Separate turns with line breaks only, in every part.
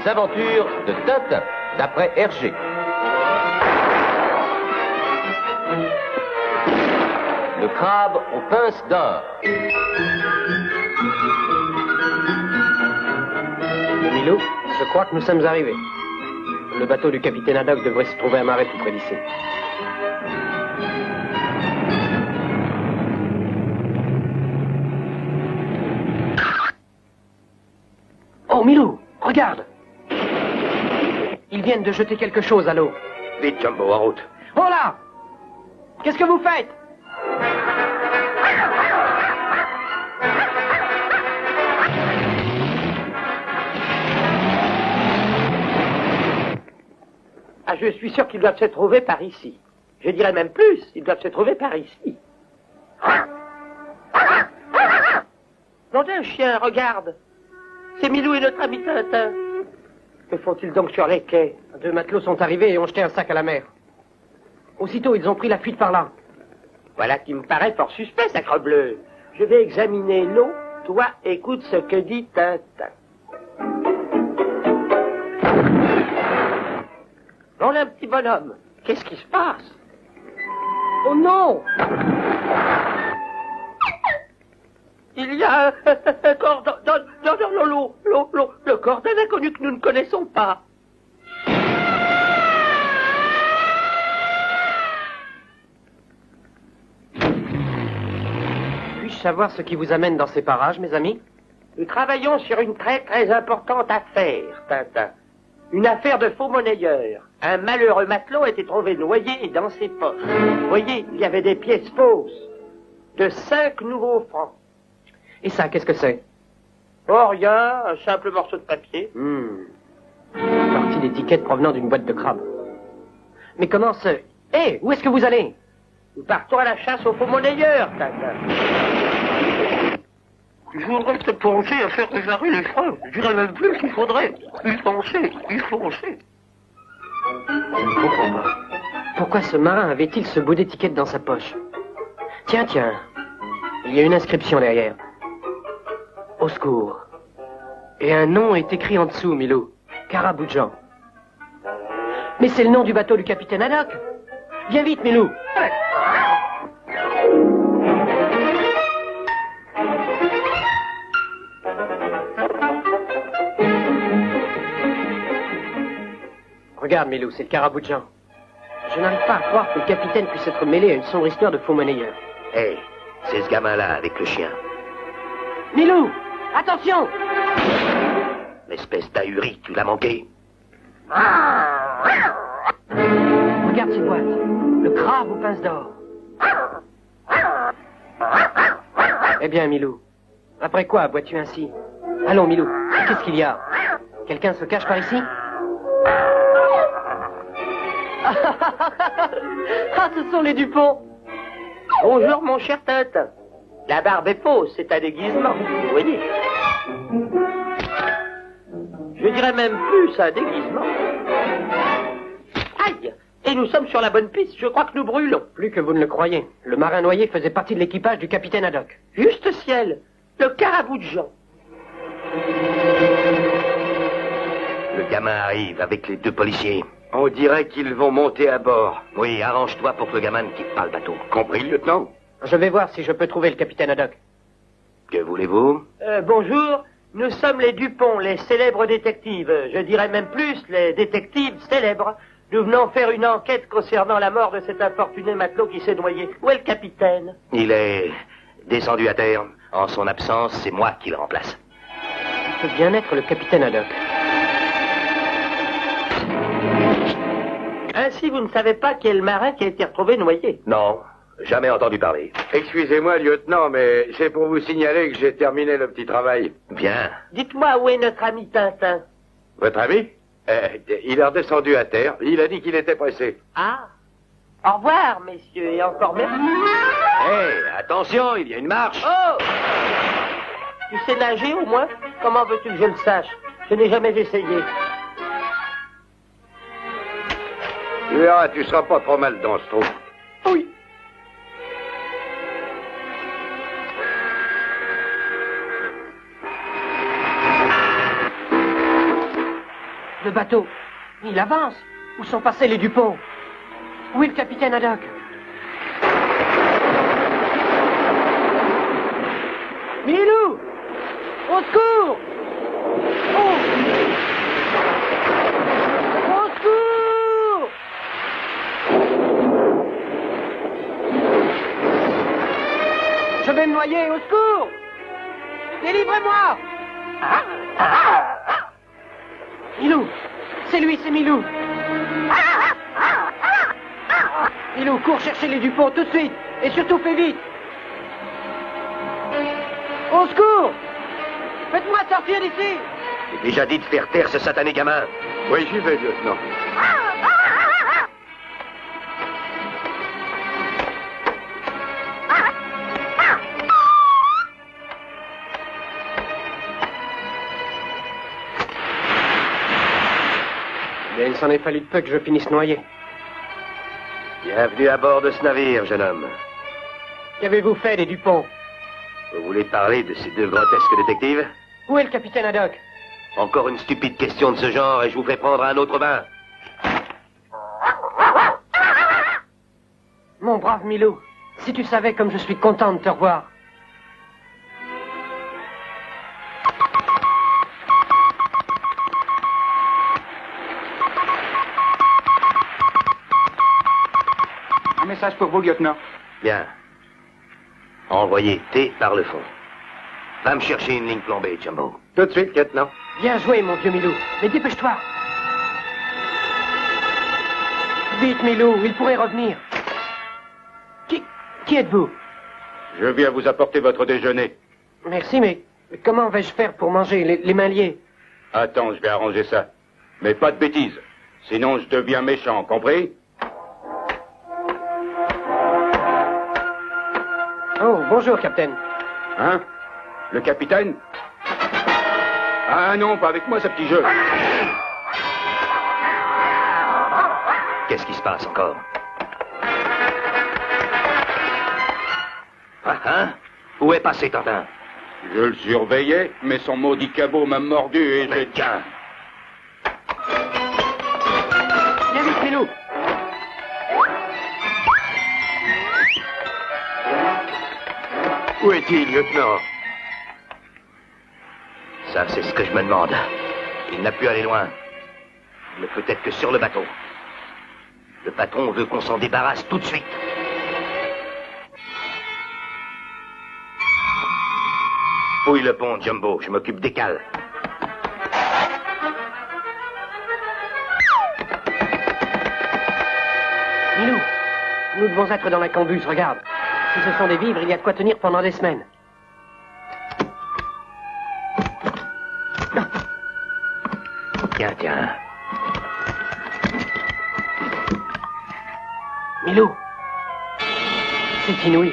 Les aventures de Tintin, d'après Hergé. Le crabe aux pinces d'or.
Milou, je crois que nous sommes arrivés. Le bateau du capitaine Haddock devrait se trouver amarré tout près d'ici. Oh, Milou, regarde! Ils viennent de jeter quelque chose à l'eau.
Vite, Jumbo, en route.
Oh là! Qu'est-ce que vous faites?
Ah, je suis sûr qu'ils doivent se trouver par ici. Je dirais même plus, ils doivent se trouver par ici. Non, un chien, regarde. C'est Milou et notre ami Tintin. Que font-ils donc sur les quais?
Deux matelots sont arrivés et ont jeté un sac à la mer. Aussitôt, ils ont pris la fuite par là.
Voilà qui me paraît fort suspect, sacrebleu. Je vais examiner l'eau. Toi, écoute ce que dit Tintin. On a un petit bonhomme. Qu'est-ce qui se passe? Oh non! Il y a un corps dans l'eau. Le corps d'un inconnu que nous ne connaissons pas.
Puis-je savoir ce qui vous amène dans ces parages, mes amis?
Nous travaillons sur une très importante affaire, Tintin. Une affaire de faux monnayeur. Un malheureux matelot a été trouvé noyé dans ses poches. Voyez, il y avait des pièces fausses. De 5 nouveaux francs.
Et ça, qu'est-ce que c'est?
Oh, rien, un simple morceau de papier.
Une partie d'étiquette provenant d'une boîte de crabes. Mais comment ça... Hé, où est-ce que vous allez?
Nous partons à la chasse aux faux monnayeurs, Tintin. Je voudrais te penser à faire réparer les freins. Je dirais même plus qu'il faudrait y foncer.
Je ne comprends pas. Pourquoi ce marin avait-il ce bout d'étiquette dans sa poche? Tiens. Il y a une inscription derrière. Au secours. Et un nom est écrit en dessous, Milou. Karaboudjan. Mais c'est le nom du bateau du capitaine Haddock. Viens vite, Milou. Regarde, Milou, c'est le Karaboudjan. Je n'arrive pas à croire que le capitaine puisse être mêlé à une sombre histoire de faux monnayeurs.
Hé, c'est ce gamin-là avec le chien.
Milou, attention!
L'espèce d'ahuri, tu l'as manqué.
Regarde ces boîtes. Le crabe aux pinces d'or. Eh bien, Milou, après quoi bois-tu ainsi? Allons, Milou, qu'est-ce qu'il y a? Quelqu'un se cache par ici? Ah, ce sont les Dupont.
Bonjour, mon cher Tintin. La barbe est fausse, c'est un déguisement, vous voyez. Je dirais même plus un déguisement. Aïe! Et nous sommes sur la bonne piste, je crois que nous brûlons.
Plus que vous ne le croyez. Le marin noyé faisait partie de l'équipage du capitaine Haddock.
Juste ciel, le Karaboudjan.
Le gamin arrive avec les 2 policiers.
On dirait qu'ils vont monter à bord.
Oui, arrange-toi pour que le gamin ne quitte pas le bateau.
Compris, lieutenant?
Je vais voir si je peux trouver le capitaine Haddock.
Que voulez-vous?
Bonjour, nous sommes les Dupont, les célèbres détectives. Je dirais même plus, les détectives célèbres. Nous venons faire une enquête concernant la mort de cet infortuné matelot qui s'est noyé. Où est le capitaine?
Il est descendu à terre. En son absence, c'est moi qui le remplace.
Ça peut bien être le capitaine Haddock.
Ainsi, vous ne savez pas qui est le marin qui a été retrouvé noyé?
Non, jamais entendu parler.
Excusez-moi, lieutenant, mais c'est pour vous signaler que j'ai terminé le petit travail.
Bien.
Dites-moi où est notre ami Tintin?
Votre ami? Il est redescendu à terre. Il a dit qu'il était pressé.
Ah. Au revoir, messieurs, et encore merci.
Hé, attention, il y a une marche.
Oh! Tu sais nager au moins? Comment veux-tu que je le sache? Je n'ai jamais essayé.
Tu verras, tu seras pas trop mal dans ce trou.
Oui.
bateau. Il avance. Où sont passés les Dupont? Où est le capitaine Haddock? Milou! Au secours! Oh! Au secours! Je vais me noyer, au secours! Délivrez-moi! Milou! C'est lui, c'est Milou! Milou, cours chercher les Dupont tout de suite! Et surtout, fais vite! Au secours! Faites-moi sortir d'ici!
J'ai déjà dit de faire taire ce satané gamin.
Oui, j'y vais, lieutenant.
Bien, il s'en est fallu de peu que je finisse noyé.
Bienvenue à bord de ce navire, jeune homme.
Qu'avez-vous fait des Dupont?
Vous voulez parler de ces deux grotesques détectives?
Où est le capitaine Haddock?
Encore une stupide question de ce genre et je vous fais prendre un autre bain.
Mon brave Milou, si tu savais comme je suis content de te revoir.
Un message pour vous, lieutenant.
Bien. Envoyez T par le fond. Va me chercher une ligne plombée, Jumbo.
Tout de suite, lieutenant.
Bien joué, mon vieux Milou. Mais dépêche-toi. Vite, Milou, il pourrait revenir. Qui êtes-vous?
Je viens vous apporter votre déjeuner.
Merci, mais comment vais-je faire pour manger les mains liées?
Attends, je vais arranger ça. Mais pas de bêtises. Sinon, je deviens méchant, compris?
Oh, bonjour, capitaine.
Hein? Le capitaine? Ah non, pas avec moi, ce petit jeu.
Qu'est-ce qui se passe encore? Ah, hein? Où est passé Tintin?
Je le surveillais, mais son maudit cabot m'a mordu et
Mais
j'ai...
tiens!
Viens vite, Milou.
Où est-il, lieutenant?
Ça, c'est ce que je me demande. Il n'a pu aller loin. Il ne peut être que sur le bateau. Le patron veut qu'on s'en débarrasse tout de suite. Fouille le pont, Jumbo. Je m'occupe des cales.
Milou, nous devons être dans la cambuse, regarde. Si ce sont des vivres, il y a de quoi tenir pendant des semaines.
Tiens, tiens.
Milou, c'est inouï.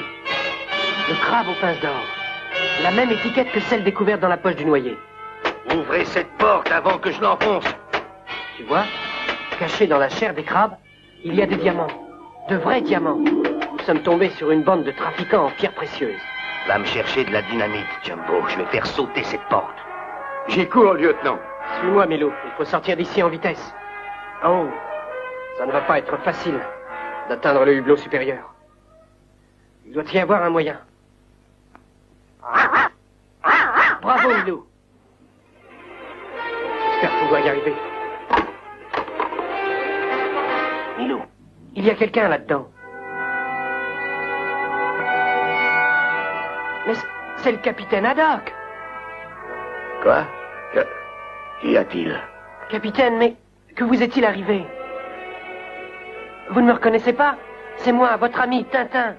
Le crabe aux pinces d'or. La même étiquette que celle découverte dans la poche du noyer.
Ouvrez cette porte avant que je l'enfonce.
Tu vois, caché dans la chair des crabes, il y a des diamants. De vrais diamants. Nous sommes tombés sur une bande de trafiquants en pierres précieuses.
Va me chercher de la dynamite, Jumbo. Je vais faire sauter cette porte.
J'y cours, lieutenant.
Suis-moi, Milou. Il faut sortir d'ici en vitesse. Oh, ça ne va pas être facile d'atteindre le hublot supérieur. Il doit y avoir un moyen. Bravo, Milou. J'espère pouvoir y arriver. Milou, il y a quelqu'un là-dedans. Mais c'est le capitaine Haddock.
Quoi? Qu'y a-t-il?
Capitaine, mais que vous est-il arrivé? Vous ne me reconnaissez pas? C'est moi, votre ami Tintin.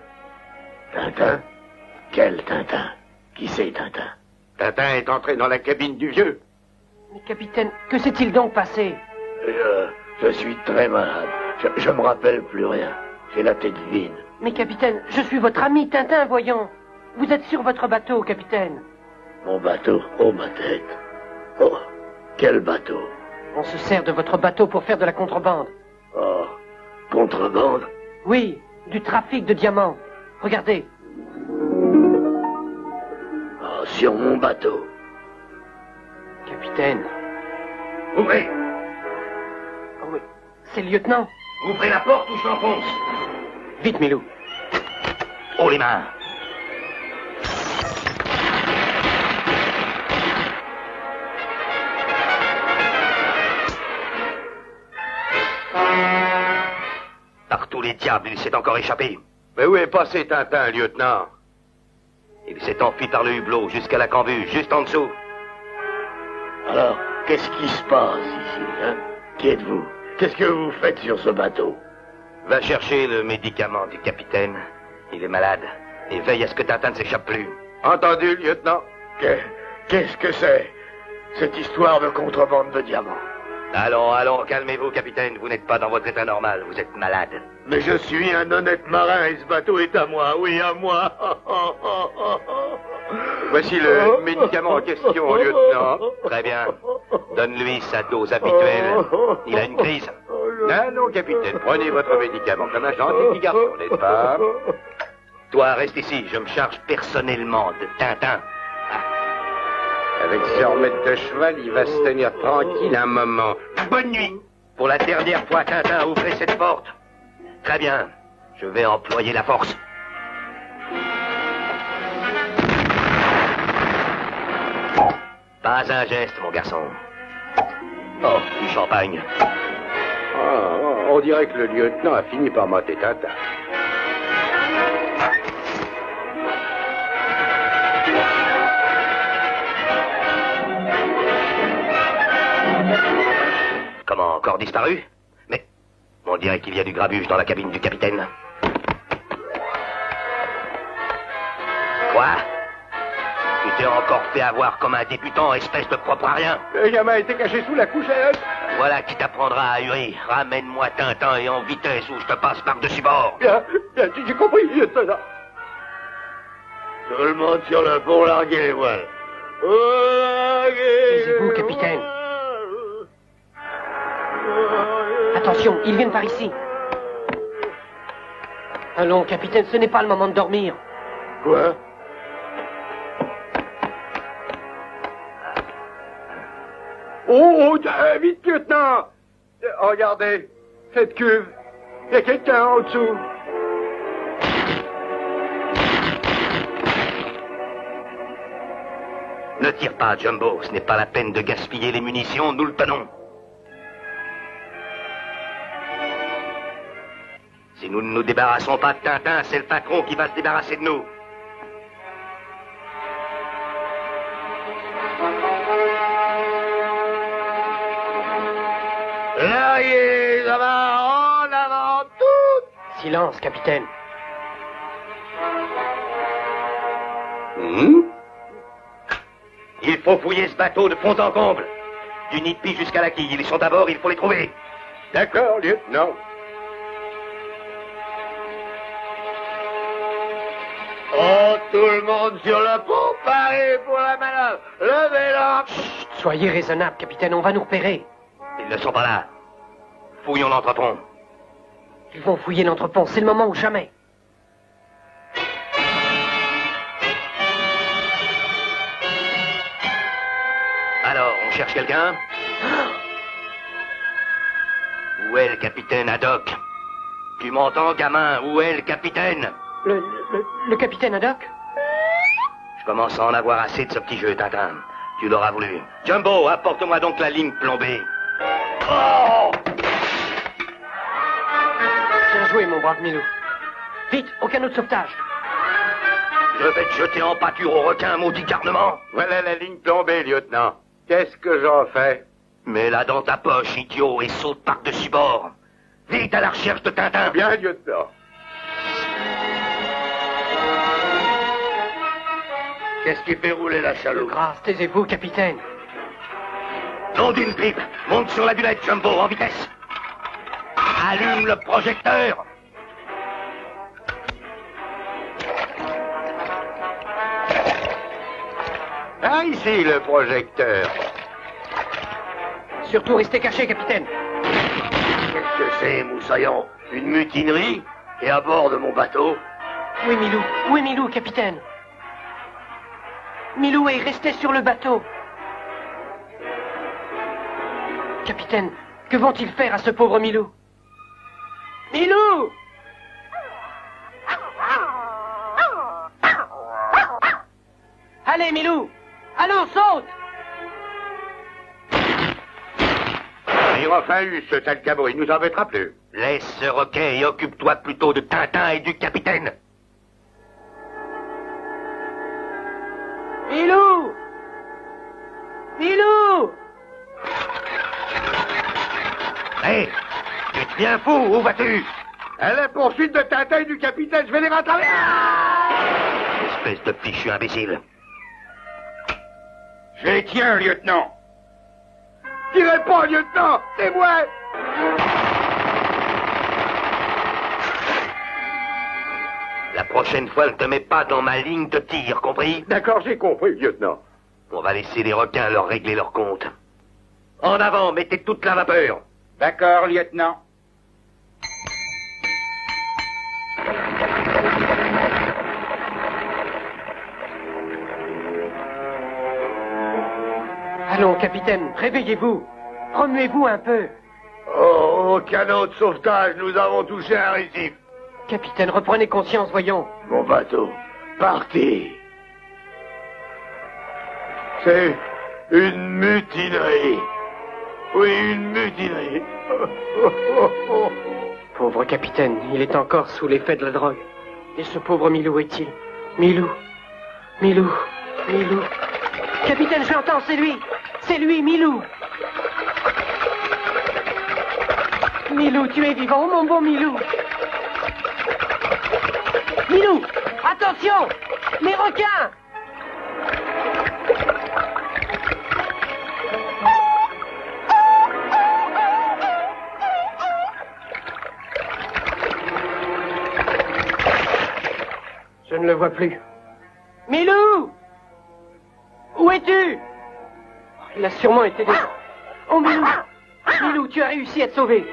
Tintin? Quel Tintin? Qui c'est, Tintin?
Tintin est entré dans la cabine du vieux.
Mais capitaine, que s'est-il donc passé?
Je suis très malade. Je me rappelle plus rien. J'ai la tête vide.
Mais capitaine, je suis votre ami Tintin, voyons. Vous êtes sur votre bateau, capitaine.
Mon bateau? Oh, ma tête. Oh, quel bateau?
On se sert de votre bateau pour faire de la contrebande.
Oh, contrebande?
Oui, du trafic de diamants. Regardez.
Oh, sur mon bateau.
Capitaine.
Ouvrez!
C'est le lieutenant.
Ouvrez la porte ou je l'enfonce.
Vite, Milou.
Haut les mains. Par tous les diables, il s'est encore échappé.
Mais où est passé Tintin, lieutenant?
Il s'est enfui par le hublot jusqu'à la cambuse, juste en dessous.
Alors, qu'est-ce qui se passe ici, hein? Qui êtes-vous? Qu'est-ce que vous faites sur ce bateau?
Va chercher le médicament du capitaine. Il est malade. Et veille à ce que Tintin ne s'échappe plus.
Entendu, lieutenant? Qu'est-ce que c'est? Cette histoire de contrebande de diamants.
Allons, calmez-vous, capitaine. Vous n'êtes pas dans votre état normal. Vous êtes malade.
Mais je suis un honnête marin et ce bateau est à moi, oui, à moi.
Voici le médicament en question, lieutenant.
Très bien. Donne-lui sa dose habituelle. Il a une crise.
Non, capitaine, prenez votre médicament comme un gentil petit garçon, n'est-ce pas?
Toi, reste ici. Je me charge personnellement de Tintin.
Avec ses remettes de cheval, il va se tenir tranquille un moment.
Bonne nuit. Pour la dernière fois, Tintin, ouvrez cette porte. Très bien. Je vais employer la force. Pas un geste, mon garçon. Oh, du champagne.
On dirait que le lieutenant a fini par mater Tintin.
Comment, encore disparu? Mais on dirait qu'il y a du grabuge dans la cabine du capitaine. Quoi? Tu t'es encore fait avoir comme un débutant, espèce de propre à rien.
Le gamin était caché sous la couchette.
Voilà qui t'apprendra à huer. Ramène-moi Tintin et en vitesse ou je te passe par-dessus bord.
Bien, j'ai compris, lieutenant.
Tout le monde sur le pont, larguez les voiles.
Taisez-vous, capitaine. Attention, ils viennent par ici. Allons, capitaine, ce n'est pas le moment de dormir.
Quoi?
Oh, vite, lieutenant! Regardez, cette cuve. Il y a quelqu'un en dessous.
Ne tire pas, Jumbo. Ce n'est pas la peine de gaspiller les munitions. Nous le tenons. Si nous ne nous débarrassons pas de Tintin, c'est le patron qui va se débarrasser de nous.
Larguez les amarres, en avant, tout!
Silence, capitaine.
Il faut fouiller ce bateau de fond en comble. Du nid de pie jusqu'à la quille. Ils sont à bord, il faut les trouver.
D'accord, lieutenant.
Oh, tout le monde sur le pont, paré pour la manœuvre. Levez l'ancre.
Chut, soyez raisonnable, capitaine, on va nous repérer.
Ils ne sont pas là. Fouillons l'entrepont.
Ils vont fouiller l'entrepont, c'est le moment ou jamais.
Alors, on cherche quelqu'un? Où est le capitaine Haddock? Tu m'entends, gamin? Où est le capitaine?
Le capitaine Haddock?
Je commence à en avoir assez de ce petit jeu, Tintin. Tu l'auras voulu. Jumbo, apporte-moi donc la ligne plombée. Oh!
Bien joué, mon brave Milou. Vite, au canot de sauvetage.
Je vais te jeter en pâture au requin, maudit garnement.
Voilà la ligne plombée, lieutenant. Qu'est-ce que j'en fais?
Mets-la dans ta poche, idiot, et saute par-dessus bord. Vite à la recherche de Tintin.
Bien, lieutenant.
Qu'est-ce qui fait rouler la
De
chaloupe?
grâce, taisez-vous, capitaine.
Nom d'une pipe. Monte sur la dunette, Jumbo, en vitesse. Allume le projecteur.
Ah, ici, le projecteur.
Surtout, restez cachés, capitaine.
Qu'est-ce que c'est, moussaillon? Une mutinerie? Et à bord de mon bateau?
Où est Milou, capitaine? Milou est resté sur le bateau. Capitaine, que vont-ils faire à ce pauvre Milou? Milou! Allez, Milou! Allons, saute!
Il aura enfin eu ce sale cabot, il nous embêtera plus.
Laisse ce requin et occupe-toi plutôt de Tintin et du capitaine.
Milou! Milou!
Hé, tu te viens fou, où vas-tu?
À la poursuite de Tintin et du capitaine, je vais les rattraper.
Espèce de fichu imbécile.
Je les tiens, lieutenant. Tirez pas, lieutenant, c'est moi.
La prochaine fois, ne te mets pas dans ma ligne de tir, compris?
D'accord, j'ai compris, lieutenant.
On va laisser les requins leur régler leur compte. En avant, mettez toute la vapeur.
D'accord, lieutenant.
Allons, capitaine, réveillez-vous. Remuez-vous un peu.
Oh, au canot de sauvetage, nous avons touché un récif.
Capitaine, reprenez conscience, voyons.
Mon bateau, parti. C'est une mutinerie. Oui, une mutinerie.
Pauvre capitaine, il est encore sous l'effet de la drogue. Et ce pauvre Milou est-il? Milou, Milou, Milou. Capitaine, je l'entends, c'est lui. C'est lui, Milou. Milou, tu es vivant, mon bon Milou. Milou, attention, les requins. Je ne le vois plus. Milou! Où es-tu? Il a sûrement été déjà... Oh, Milou! Milou, tu as réussi à te sauver.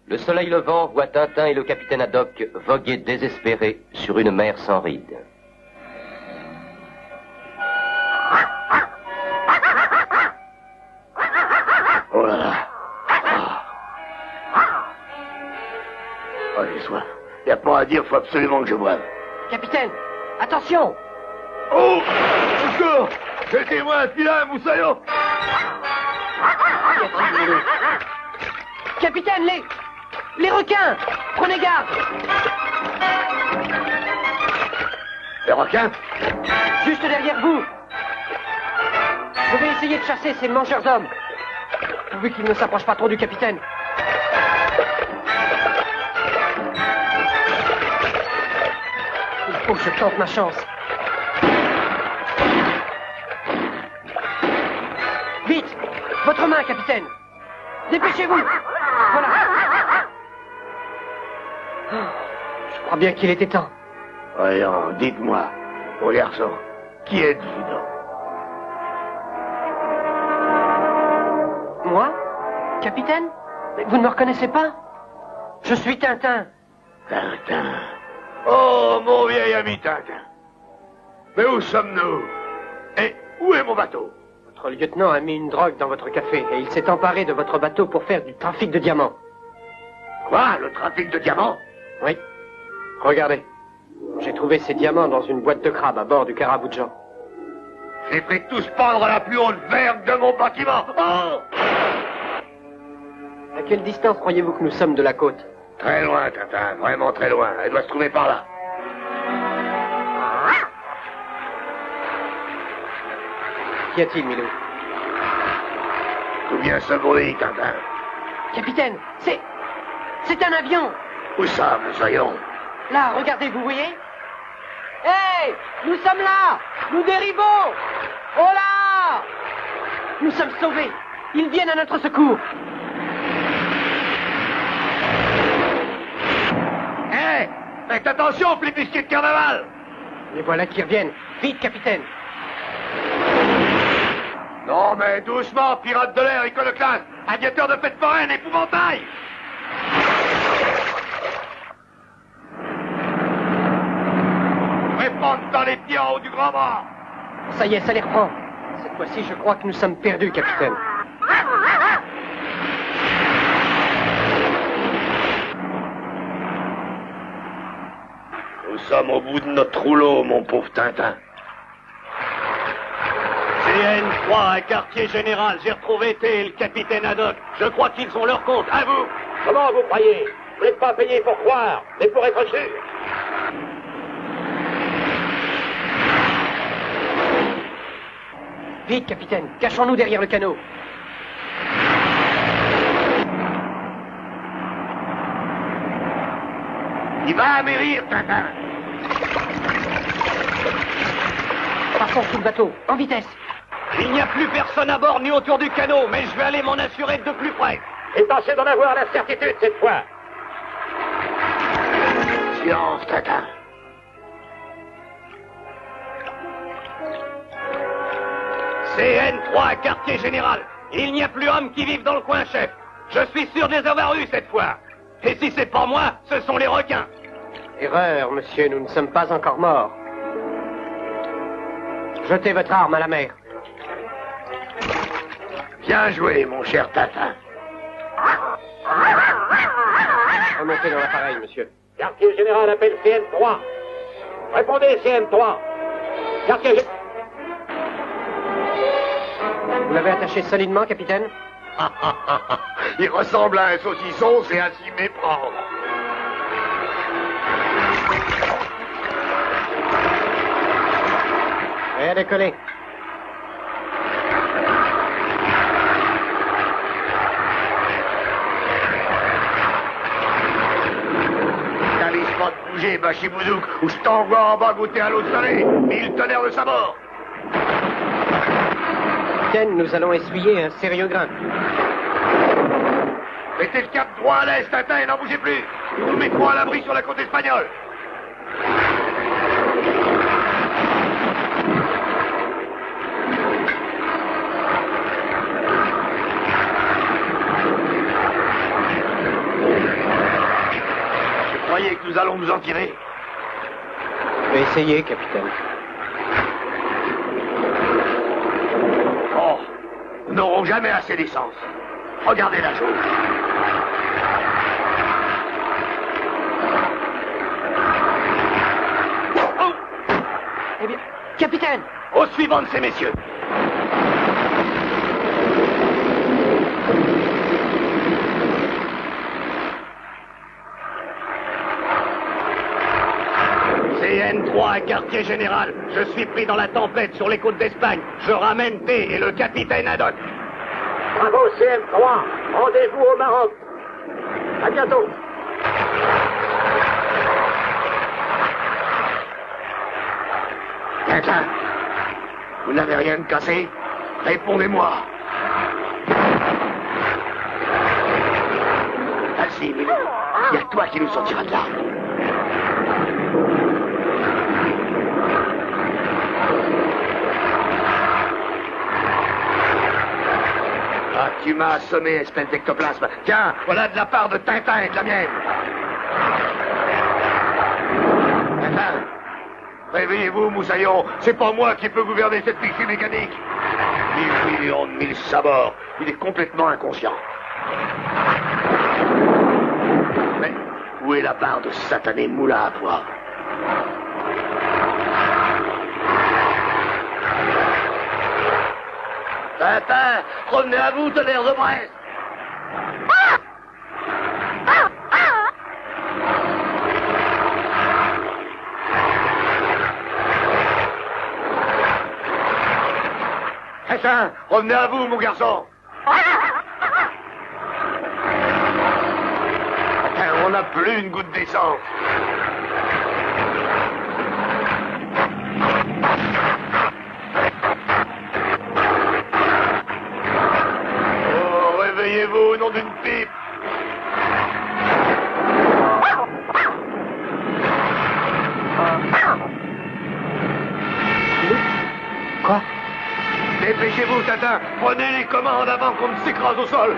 Le soleil levant voit Tintin et le capitaine Haddock voguer désespérés sur une mer sans rides.
Oh là là. Oh, j'ai soif. Y a pas à dire, faut absolument que je boive.
Capitaine, attention!
Oh! Au secours! Jetez-moi un filet, moussaillon!
Qu'y a-t-il, Milou? Capitaine, les requins! Prenez garde!
Les requins?
Juste derrière vous! Je vais essayer de chasser ces mangeurs d'hommes. Pourvu qu'ils ne s'approchent pas trop du capitaine. Il faut que je tente ma chance. Vite! Votre main, capitaine! Dépêchez-vous! Voilà! Oh, je crois bien qu'il était temps.
Voyons, dites-moi, mon garçon, qui êtes-vous donc?
Moi? Capitaine? Mais vous ne me reconnaissez pas? Je suis Tintin.
Tintin. Oh, mon vieil ami Tintin. Mais où sommes-nous? Et où est mon bateau?
Votre lieutenant a mis une drogue dans votre café et il s'est emparé de votre bateau pour faire du trafic de diamants.
Quoi, le trafic de diamants?
Oui. Regardez. J'ai trouvé ces diamants dans une boîte de crabe à bord du Caraboujan.
J'ai fait tous pendre à la plus haute vergue de mon bâtiment. Oh!
À quelle distance croyez-vous que nous sommes de la côte?
Très loin, Tintin, vraiment très loin. Elle doit se trouver par là.
Qu'y a-t-il, Milou?
D'où vient ce bruit, Tintin?
Capitaine, c'est un avion.
Où ça, moussaillon?
Là, regardez, vous voyez? Hé! Nous sommes là! Nous dérivons! Oh là! Nous sommes sauvés! Ils viennent à notre secours!
Hé! Faites attention, flipusquet de carnaval!
Les voilà qui reviennent! Vite, capitaine!
Non, mais doucement, pirate de l'air, iconoclaste! Aviateur de fête foraine, épouvantail! Répondre dans les pieds en haut du grand mât!
Ça y est, ça les reprend! Cette fois-ci, je crois que nous sommes perdus, capitaine.
Nous sommes au bout de notre rouleau, mon pauvre Tintin.
CN3, un quartier général. J'ai retrouvé T et le capitaine Haddock. Je crois qu'ils ont leur compte. À vous.
Comment vous croyez? Vous n'êtes pas payé pour croire, mais pour être sûr.
Vite, capitaine, cachons-nous derrière le canot.
Il va amérir, Tintin.
Passons sous le bateau, en vitesse.
Il n'y a plus personne à bord ni autour du canot, mais je vais aller m'en assurer de plus près.
Et tâchez d'en avoir la certitude cette fois.
Silence, Tintin.
CN3, quartier général. Il n'y a plus homme qui vive dans le coin, chef. Je suis sûr de les avoir eus cette fois. Et si c'est pas moi, ce sont les requins.
Erreur, monsieur, nous ne sommes pas encore morts. Jetez votre arme à la mer.
Bien joué, mon cher Tintin.
Remontez dans l'appareil, monsieur.
Quartier général appelle CN3. Répondez, CN3. Quartier général.
Vous l'avez attaché solidement, capitaine?
Il ressemble à un saucisson, c'est à s'y méprendre.
Prêt à décoller.
T'avais pas de bouger, Bachibouzouk, ou je t'envoie en bas goûter à l'eau salée. Mille tonnerres de sa mort.
Capitaine, nous allons essuyer un sérieux grain.
Mettez le cap droit à l'est, Tintin, et n'en bougez plus. Nous vous mettrons à l'abri sur la côte espagnole. Vous croyez que nous allons nous en tirer?
Je vais essayer, capitaine.
Oh, nous n'aurons jamais assez d'essence. Regardez la chose. Oh,
Eh bien, capitaine!
au suivant de ces messieurs.
CN3, quartier général. Je suis pris dans la tempête sur les côtes d'Espagne. Je ramène T et le capitaine Haddock.
Bravo, CN3. Rendez-vous au Maroc. À bientôt.
Tintin, vous n'avez rien de cassé? Répondez-moi. Vas-y, Milou. Il y a que toi qui nous sortira de là. Ah, tu m'as assommé, espèce d'ectoplasme. Tiens, voilà de la part de Tintin et de la mienne. Tintin, réveillez-vous, moussaillon. C'est pas moi qui peux gouverner cette fichue mécanique. 1000 millions de mille sabords. Il est complètement inconscient. Mais où est la part de satané moulin à poire? Tintin, revenez à vous, tonnerre de Brest. Tintin, revenez à vous, mon garçon. Tintin, on n'a plus une goutte d'essence. Oh, réveillez-vous, nom d'une pipe.
Quoi?
Dépêchez-vous, Tintin. Prenez les commandes avant qu'on ne s'écrase au sol.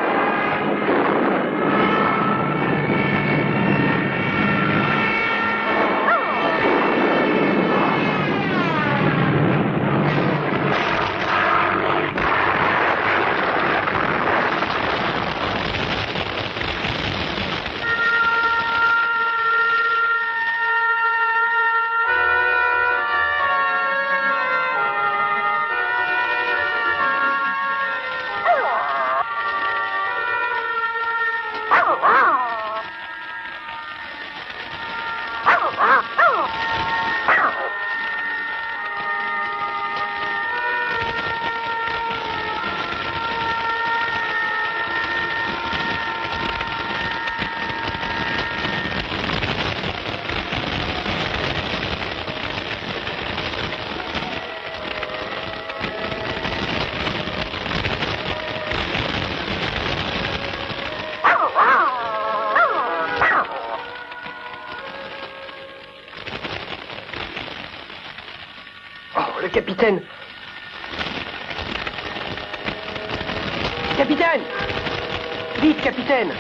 Le capitaine! Capitaine! Vite, capitaine!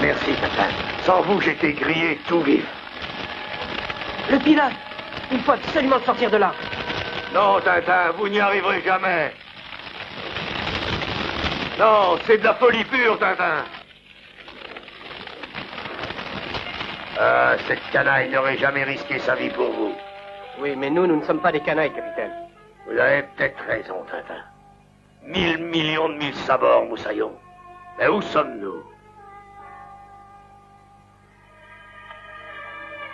Merci, Tintin. Sans vous, j'étais grillé tout vif.
Le pilote! Il faut absolument sortir de là!
Non, Tintin, vous n'y arriverez jamais. Non, c'est de la folie pure, Tintin. Cette canaille n'aurait jamais risqué sa vie pour vous.
Oui, mais nous ne sommes pas des canailles, capitaine.
Vous avez peut-être raison, Tintin. 1000 millions de mille sabords, Moussaillon. Mais où sommes-nous?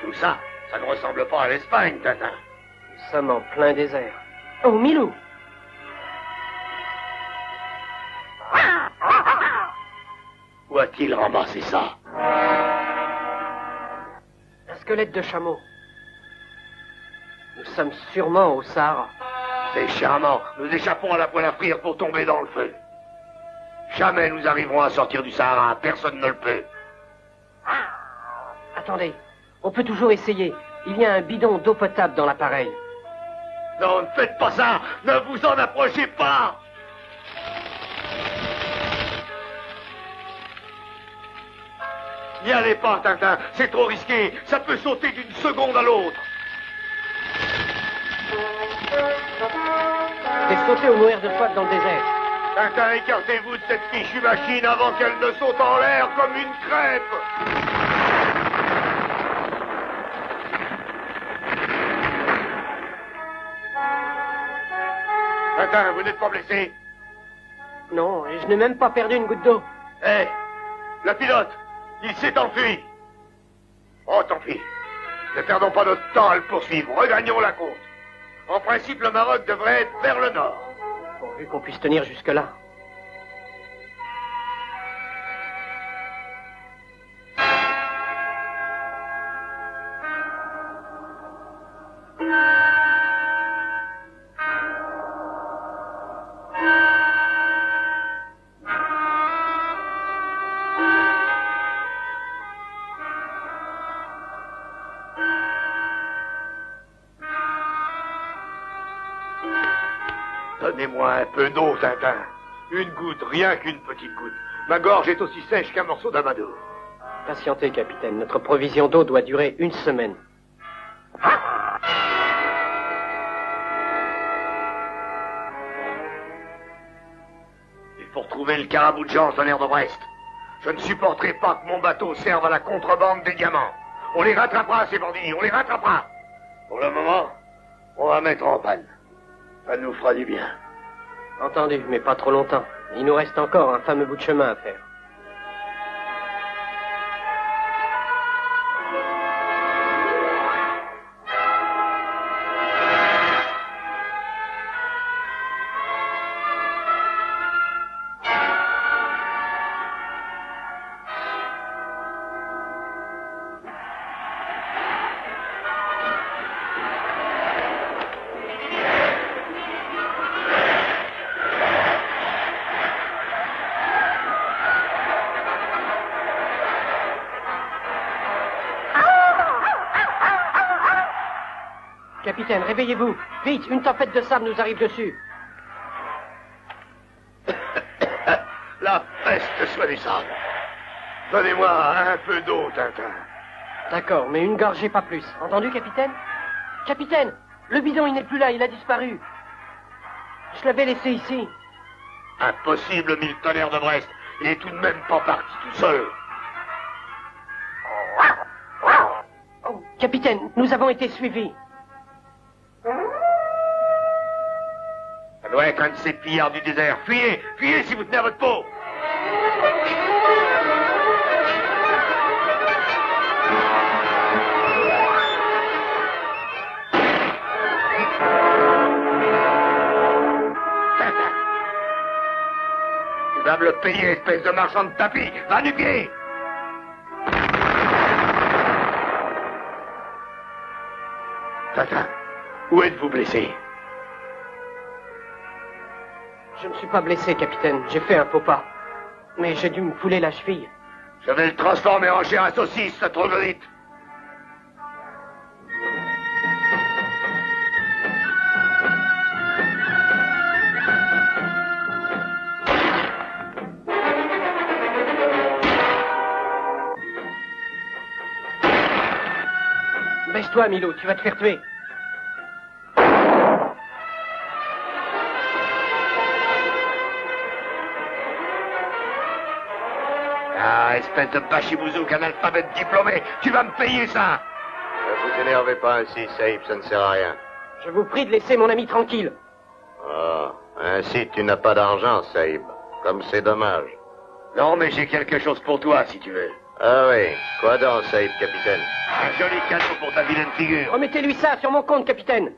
Tout ça, ça ne ressemble pas à l'Espagne, Tintin.
Nous sommes en plein désert. Oh, Milou!
Où a-t-il ramassé ça?
Un squelette de chameau. Nous sommes sûrement au Sahara.
C'est charmant. Nous échappons à la poêle à frire pour tomber dans le feu. Jamais nous arriverons à sortir du Sahara. Personne ne le peut.
Attendez, on peut toujours essayer. Il y a un bidon d'eau potable dans l'appareil.
Non, ne faites pas ça. Ne vous en approchez pas. N'y allez pas, Tintin. C'est trop risqué. Ça peut sauter d'une seconde à l'autre.
C'est sauter ou mourir de soif dans le désert.
Tintin, écartez-vous de cette fichue machine avant qu'elle ne saute en l'air comme une crêpe. Tintin, vous n'êtes pas blessé?
Non, et je n'ai même pas perdu une goutte d'eau.
Hé, le pilote, il s'est enfui. Oh, tant pis. Ne perdons pas notre temps à le poursuivre. Regagnons la côte. En principe, le Maroc devrait être vers le nord.
Pourvu qu'on puisse tenir jusque-là.
Donnez-moi un peu d'eau, Tintin. Une goutte, rien qu'une petite goutte. Ma gorge est aussi sèche qu'un morceau d'amadou.
Patientez, capitaine. Notre provision d'eau doit durer une semaine.
Il faut retrouver le carabou de Jean, tonnerre de Brest. Je ne supporterai pas que mon bateau serve à la contrebande des diamants. On les rattrapera, ces bandits, on les rattrapera. Pour le moment, on va mettre en panne. Ça nous fera du bien.
Entendu, mais pas trop longtemps. Il nous reste encore un fameux bout de chemin à faire. Capitaine, réveillez-vous. Vite, une tempête de sable nous arrive dessus.
La peste soit du sable. Donnez-moi un peu d'eau, Tintin.
D'accord, mais une gorgée, pas plus. Entendu, capitaine? Capitaine, le bidon, il n'est plus là, il a disparu. Je l'avais laissé ici.
Impossible, mille tonnerres de Brest. Il est tout de même pas parti tout seul.
Oh, capitaine, nous avons été suivis.
Ça doit être un de ces pillards du désert. Fuyez, fuyez si vous tenez à votre peau. Tu vas me le payer, espèce de marchand de tapis. Va du pied. Tintin, où êtes-vous blessé?
Je ne suis pas blessé, capitaine. J'ai fait un faux pas. Mais j'ai dû me fouler la cheville.
Je vais le transformer en chair à saucisse, ce troglodyte.
Baisse-toi, Milo, tu vas te faire tuer.
Ah, espèce de bachibouzouk, analphabète diplômé, tu vas me payer ça.
Ne vous énervez pas ainsi, Saïb, ça ne sert à rien.
Je vous prie de laisser mon ami tranquille.
Ah, ainsi tu n'as pas d'argent, Saïb. Comme c'est dommage.
Non, mais j'ai quelque chose pour toi, si tu veux.
Ah oui, quoi donc, Saïb, capitaine?
Un joli cadeau pour ta vilaine figure.
Remettez-lui ça sur mon compte, capitaine.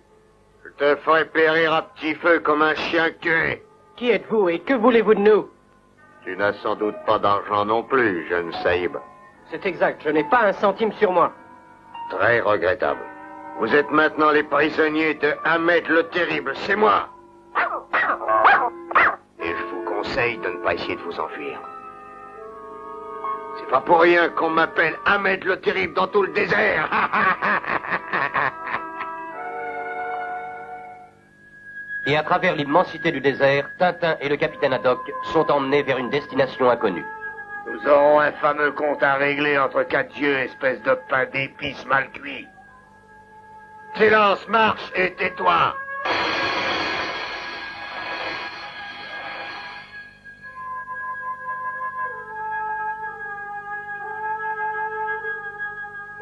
Je te ferai périr à petit feu comme un chien que tu es.
Qui êtes-vous et que voulez-vous de nous?
Tu n'as sans doute pas d'argent non plus, jeune Saïb.
C'est exact, je n'ai pas un centime sur moi.
Très regrettable. Vous êtes maintenant les prisonniers de Ahmed le Terrible, c'est moi. Et je vous conseille de ne pas essayer de vous enfuir. C'est pas pour rien qu'on m'appelle Ahmed le Terrible dans tout le désert.
Et à travers l'immensité du désert, Tintin et le capitaine Haddock sont emmenés vers une destination inconnue.
Nous aurons un fameux compte à régler entre quatre yeux, espèce de pain d'épices mal cuit.
Silence, marche et tais-toi.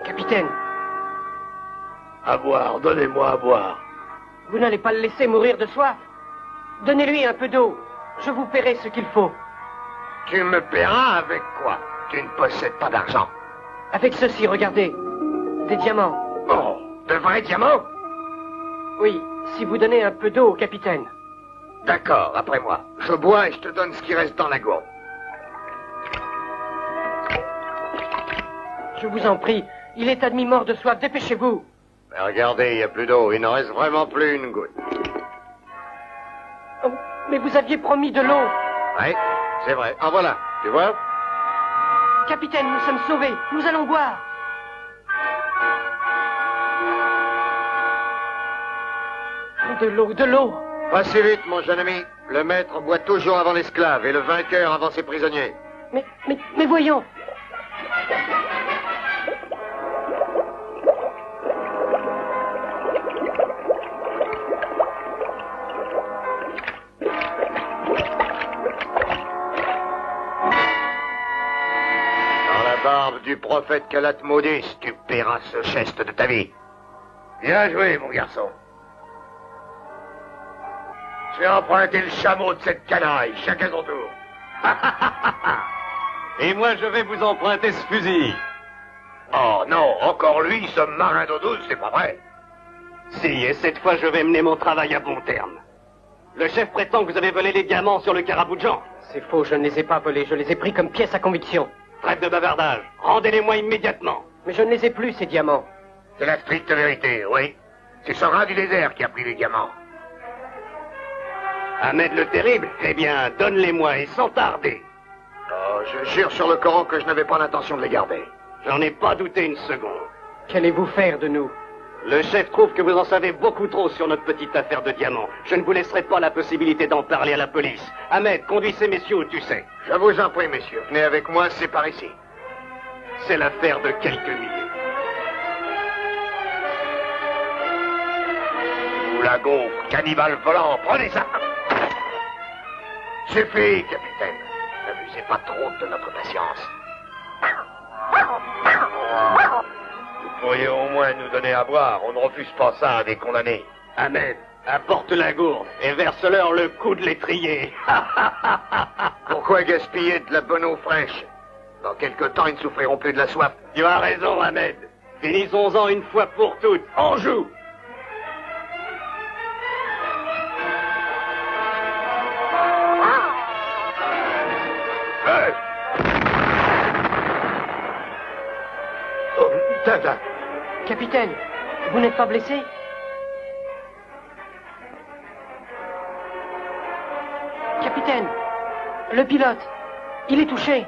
Capitaine,
À boire, donnez-moi à boire.
vous n'allez pas le laisser mourir de soif. Donnez-lui un peu d'eau. Je vous paierai ce qu'il faut.
Tu me paieras avec quoi? Tu ne possèdes pas d'argent.
Avec ceci, regardez. Des diamants.
Oh, de vrais diamants?
Oui, si vous donnez un peu d'eau au capitaine.
D'accord, après moi. Je bois et je te donne ce qui reste dans la gourde.
Je vous en prie, il est à demi-mort de soif, dépêchez-vous.
Mais regardez, il n'y a plus d'eau. Il n'en reste vraiment plus une goutte.
Oh, mais vous aviez promis de l'eau.
Oui, c'est vrai. En voilà, tu vois?
Capitaine, nous sommes sauvés, nous allons boire. De l'eau, de l'eau.
Pas si vite, mon jeune ami. Le maître boit toujours avant l'esclave et le vainqueur avant ses prisonniers.
Mais voyons.
Dans la barbe du prophète qu'Allah te maudisse, tu paieras ce geste de ta vie.
Bien joué, mon garçon. Je vais emprunter le chameau de cette canaille, chacun son tour.
Et moi, je vais vous emprunter ce fusil.
Oh non, encore lui, ce marin d'eau douce, c'est pas vrai.
Si, et cette fois, je vais mener mon travail à bon terme. Le chef prétend que vous avez volé les diamants sur le Caraboujan.
C'est faux, je ne les ai pas volés, je les ai pris comme pièces à conviction.
Trêve de bavardage. Rendez-les-moi immédiatement.
Mais je ne les ai plus, ces diamants.
C'est la stricte vérité, oui. C'est ce rat du désert qui a pris les diamants.
Ahmed le Terrible, eh bien, donne-les-moi et sans tarder.
Oh, je jure sur le Coran que je n'avais pas l'intention de les garder.
J'en ai pas douté une seconde.
Qu'allez-vous faire de nous?
Le chef trouve que vous en savez beaucoup trop sur notre petite affaire de diamants. Je ne vous laisserai pas la possibilité d'en parler à la police. Ahmed, conduis ces messieurs où tu sais.
Je vous en prie, messieurs. Venez avec moi, c'est par ici.
C'est l'affaire de quelques minutes.
Ou la gaufre, cannibale volant, prenez ça.
Suffit, capitaine. N'abusez pas trop de notre patience.
Vous pourriez au moins nous donner à boire. On ne refuse pas ça à des condamnés.
Ahmed, Apporte la gourde et verse-leur le coup de l'étrier.
Pourquoi gaspiller de la bonne eau fraîche? Dans quelque temps, ils ne souffriront plus de la soif.
Tu as raison, Ahmed. Finissons-en une fois pour toutes. On joue.
Hey! Oh, Tintin!
Capitaine, vous n'êtes pas blessé? Capitaine, le pilote, il est touché.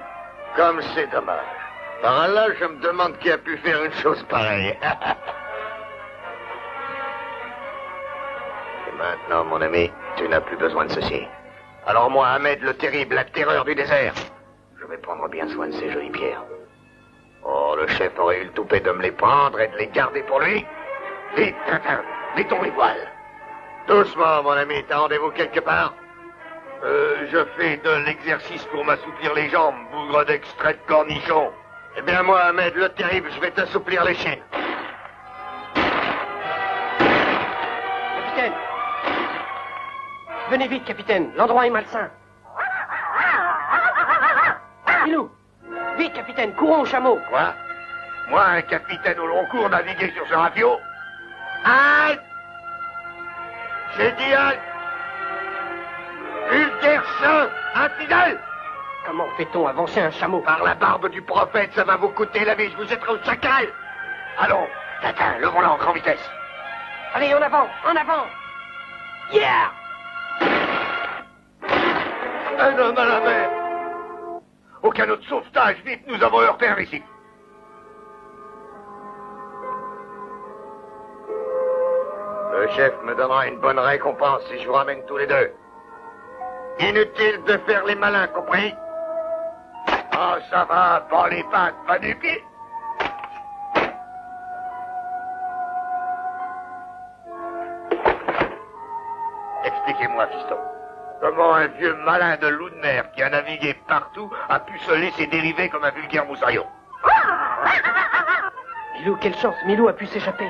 Comme c'est dommage. Par là, je me demande qui a pu faire une chose pareille. Et maintenant, mon ami, tu n'as plus besoin de ceci. Alors moi, Ahmed le Terrible, la terreur du désert, je vais prendre bien soin de ces jolies pierres. Oh, le chef aurait eu le toupet de me les prendre et de les garder pour lui. Vite, Tintin, mettons les voiles. Doucement, mon ami, t'as rendez-vous quelque part? Je fais de l'exercice pour m'assouplir les jambes, bougre d'extrait de cornichon. Eh bien, moi, Ahmed le Terrible, je vais t'assouplir les chaînes.
Capitaine, venez vite, capitaine, l'endroit est malsain. Milou, vite, capitaine, courons au chameau.
Quoi? Moi, un capitaine au long cours, naviguer sur ce rafiot? Halte! J'ai dit halte! Vulgaire chien, infidèle!
Comment fait-on avancer un chameau?
Par la barbe du prophète, ça va vous coûter la vie, je vous jetterai au chacal! Allons, Tintin, levons-la en grande vitesse.
Allez, en avant, en avant. Yeah!
Un homme à la mer! Au canot de sauvetage, vite, nous avons heurté un récif. Le chef me donnera une bonne récompense si je vous ramène tous les deux. Inutile de faire les malins, compris? Oh, ça va, pas les pattes, pas du pied. Expliquez-moi, fiston. Comment un vieux malin de loup de mer qui a navigué partout a pu se laisser dériver comme un vulgaire moussaillon?
Milou, quelle chance, Milou a pu s'échapper.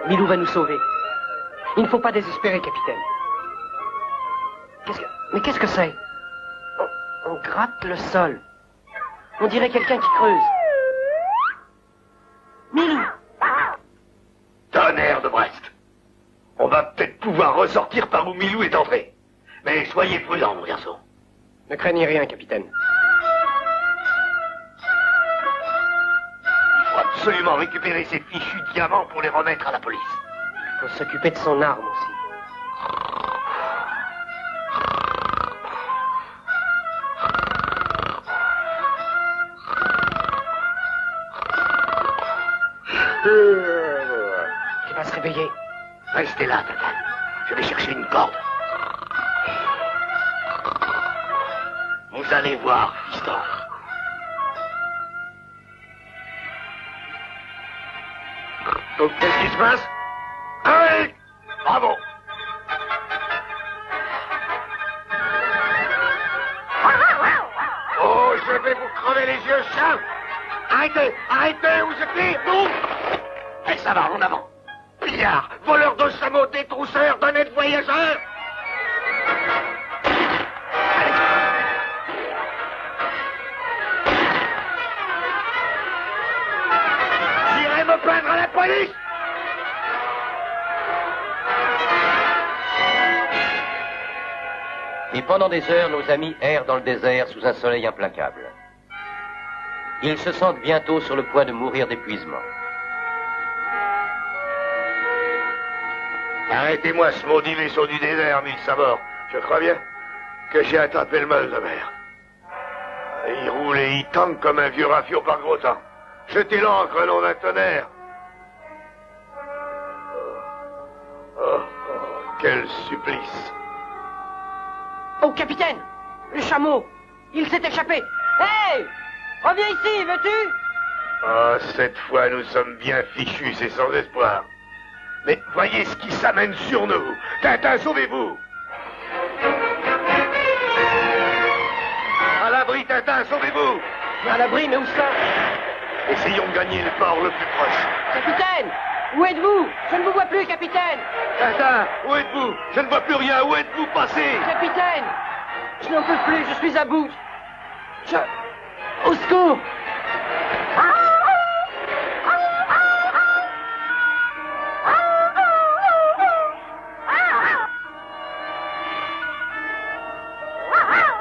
Milou va nous sauver. Il ne faut pas désespérer, capitaine. Mais qu'est-ce que c'est? On gratte le sol. On dirait quelqu'un qui creuse. Milou!
Tonnerre de Brest. On va peut-être pouvoir ressortir par où Milou est entré. Mais soyez prudent, mon garçon.
Ne craignez rien, capitaine.
Il faut absolument récupérer ces fichus diamants pour les remettre à la police.
Il faut s'occuper de son arme aussi. Il va se réveiller.
Restez là, Tintin. Je vais chercher une corde. Vous allez voir, fiston. Donc, qu'est-ce qui se passe? Allez! Bravo! Oh, je vais vous crever les yeux, chien! Arrêtez! Arrêtez! Où je tire! Non! Eh, ça va, en avant! Pillards, voleurs de chameaux, détrousseurs, d'honnêtes voyageurs! J'irai me plaindre à la police!
Et pendant des heures, nos amis errent dans le désert sous un soleil implacable. Ils se sentent bientôt sur le point de mourir d'épuisement.
Arrêtez-moi ce maudit vaisseau du désert, mille sabords. Je crois bien que j'ai attrapé le mal de mer. Il roule et il tangue comme un vieux rafiot par gros temps. Jetez l'ancre, nom d'un tonnerre. Oh, quel supplice.
Oh, capitaine! Le chameau! Il s'est échappé! Hey! Reviens ici, veux-tu?
Ah, cette fois, nous sommes bien fichus, c'est sans espoir. Mais voyez ce qui s'amène sur nous. Tintin, sauvez-vous! l'abri, Tintin, sauvez-vous!
À l'abri, mais où ça?
Essayons de gagner le port le plus proche.
Capitaine! Où êtes-vous? Je ne vous vois plus, capitaine!
Tintin, où êtes-vous? Je ne vois plus rien, où êtes-vous passé?
Capitaine! Je n'en peux plus, je suis à bout. Au secours!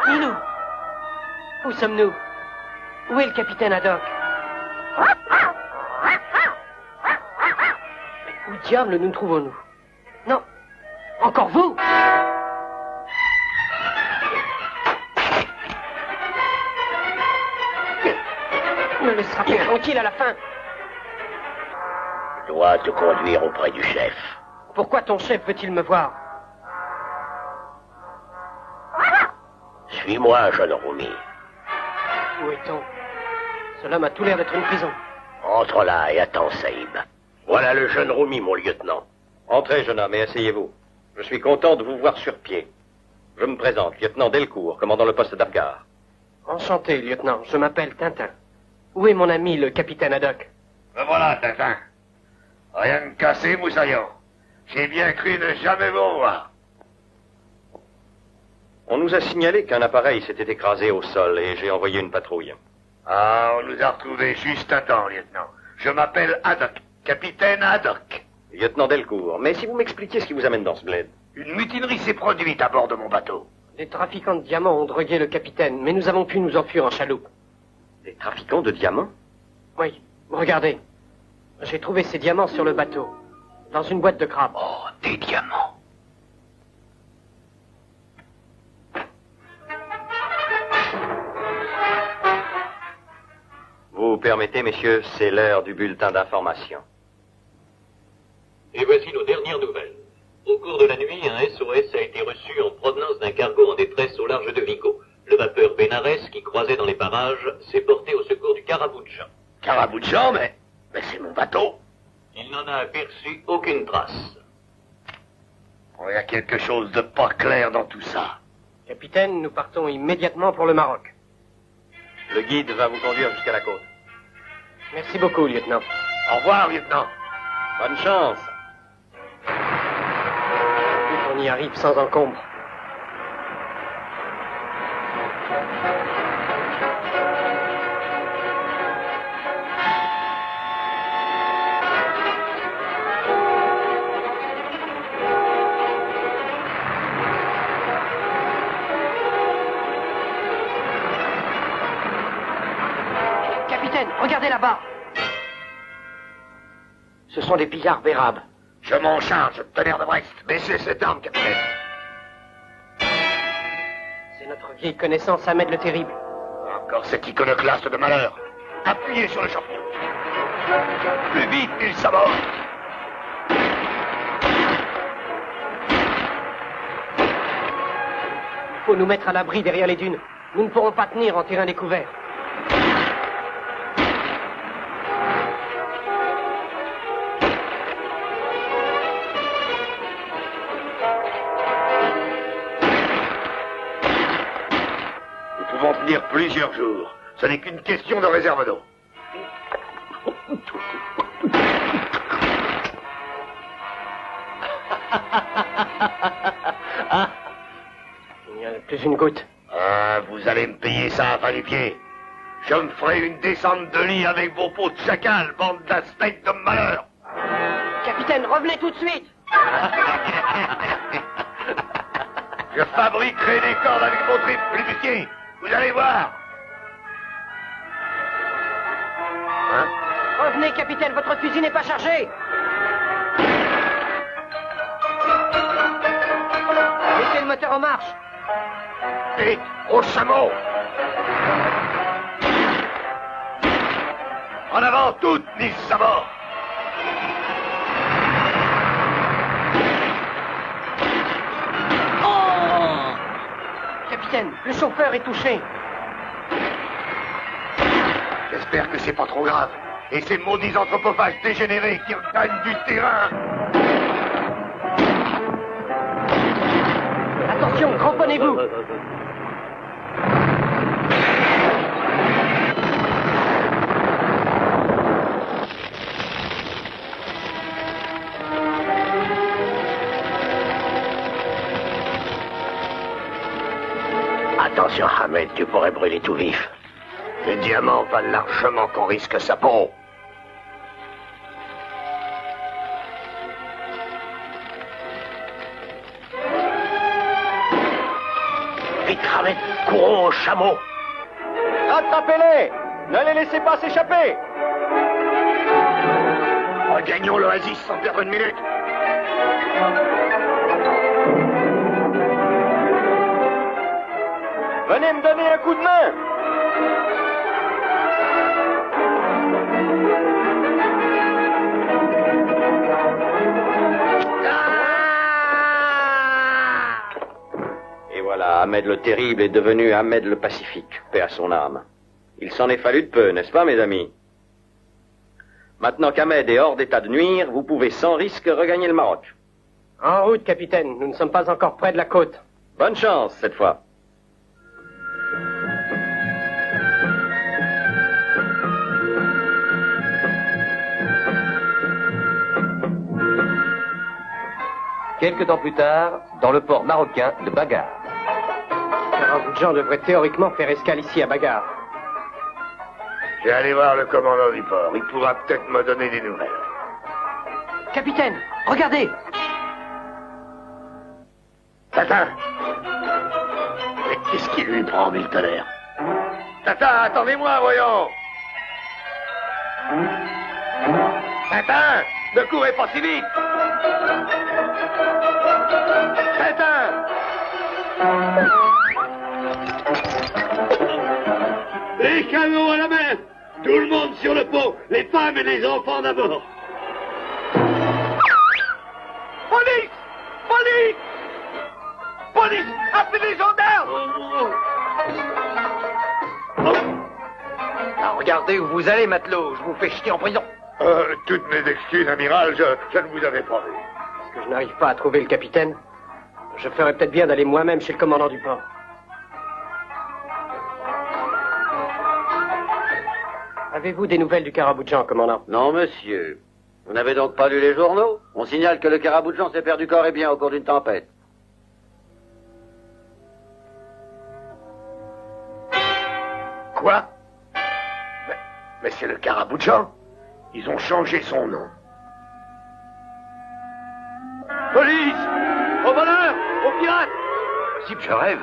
Minou! Où sommes-nous? Où est le capitaine Haddock? Mais où diable nous trouvons-nous? Non! Encore vous! Me laissera pas tranquille à la fin.
Je dois te conduire auprès du chef.
Pourquoi ton chef veut-il me voir?
Suis-moi, jeune Roumi.
Où est-on? Cela m'a tout l'air d'être une prison.
Entre là et attends, Saïb. Voilà le jeune Roumi, mon lieutenant.
Entrez, jeune homme, et asseyez-vous. Je suis content de vous voir sur pied. Je me présente, lieutenant Delcourt, commandant le poste d'Abgar.
Enchanté, lieutenant. Je m'appelle Tintin. Où est mon ami, le capitaine Haddock?
Me voilà, Tintin. Rien de cassé, moussaillon. J'ai bien cru ne jamais vous revoir.
On nous a signalé qu'un appareil s'était écrasé au sol et j'ai envoyé une patrouille.
Ah, on nous a retrouvés juste à temps, lieutenant. Je m'appelle Haddock, capitaine Haddock.
Lieutenant Delcourt, mais si vous m'expliquiez ce qui vous amène dans ce bled.
Une mutinerie s'est produite à bord de mon bateau.
Les trafiquants de diamants ont drogué le capitaine, mais nous avons pu nous enfuir en chaloupe.
Des trafiquants de diamants?
Oui, regardez. J'ai trouvé ces diamants sur le bateau, dans une boîte de crabe.
Oh, des diamants.
Vous permettez, messieurs, c'est l'heure du bulletin d'information.
Et voici nos dernières nouvelles. Au cours de la nuit, un SOS a été reçu en provenance d'un cargo en détresse au large de Vigo. Le vapeur Benares, qui croisait dans les parages, s'est porté au secours du Caraboucha.
Caraboucha, mais c'est mon bateau.
Il n'en a aperçu aucune trace.
Oh, il y a quelque chose de pas clair dans tout ça.
Capitaine, nous partons immédiatement pour le Maroc.
Le guide va vous conduire jusqu'à la côte.
Merci beaucoup, lieutenant.
Au revoir, lieutenant.
Bonne chance.
On y arrive sans encombre. Capitaine, regardez là-bas. Ce sont des pillards bérabes.
Je m'en charge, tonnerre de Brest. Baissez cette arme, capitaine.
C'est notre vieille connaissance Ahmed le Terrible.
Encore cet iconoclaste de malheur. Appuyez sur le champignon. Plus vite, il s'aborde.
Il faut nous mettre à l'abri derrière les dunes. Nous ne pourrons pas tenir en terrain découvert.
Nous pouvons tenir plusieurs jours. Ce n'est qu'une question de réserve d'eau.
Il n'y a plus une goutte.
Ah, vous allez me payer ça à fin du pied. Je me ferai une descente de lit avec vos peaux de chacal, bande d'aspects de malheur.
Capitaine, revenez tout de suite.
Je fabriquerai des cordes avec vos tripes, les musqués. Vous allez voir. Hein?
Revenez, capitaine, votre fusil n'est pas chargé. Mettez le moteur en marche.
Vite, au chameau. En avant, toutes, mises à bord.
Capitaine, le chauffeur est touché.
J'espère que c'est pas trop grave. Et ces maudits anthropophages dégénérés qui regagnent du terrain.
Attention, cramponnez-vous.
Tu pourrais brûler tout vif.
Les diamants valent largement qu'on risque sa peau.
Vite, Ramet, courons au chameau.
Attrapez-les! Ne les laissez pas s'échapper!
Regagnons l'oasis sans perdre une minute.
Venez me donner un coup de main! Et voilà, Ahmed le Terrible est devenu Ahmed le Pacifique, paix à son âme. Il s'en est fallu de peu, n'est-ce pas, mes amis? Maintenant qu'Ahmed est hors d'état de nuire, vous pouvez sans risque regagner le Maroc.
En route, capitaine. Nous ne sommes pas encore près de la côte.
Bonne chance, cette fois.
Quelque temps plus tard, dans le port marocain de Bagar.
Karaboudjan devrait théoriquement faire escale ici à Bagar.
Je vais aller voir le commandant du port. Il pourra peut-être me donner des nouvelles.
Capitaine, regardez!
Tata! Mais qu'est-ce qui lui prend, mille tonnerres? Tata, attendez-moi, voyons! Tintin! Ne courez pas si vite! Tintin! Les canots à la mer! Tout le monde sur le pont! Les femmes et les enfants d'abord! Police! Police! Police! Appelez les gendarmes!
Ah, regardez où vous allez, matelot. Je vous fais jeter en prison.
Toutes mes excuses, amiral, je ne vous avais pas vu.
Est-ce que je n'arrive pas à trouver le capitaine? Je ferais peut-être bien d'aller moi-même chez le commandant du port. Avez-vous des nouvelles du Karaboudjan, commandant?
Non, monsieur. Vous n'avez donc pas lu les journaux? On signale que le Karaboudjan s'est perdu corps et bien au cours d'une tempête.
Quoi? Mais c'est le Karaboudjan. Ils ont changé son nom. Police! Aux voleurs! Aux pirates!
Possible, je rêve.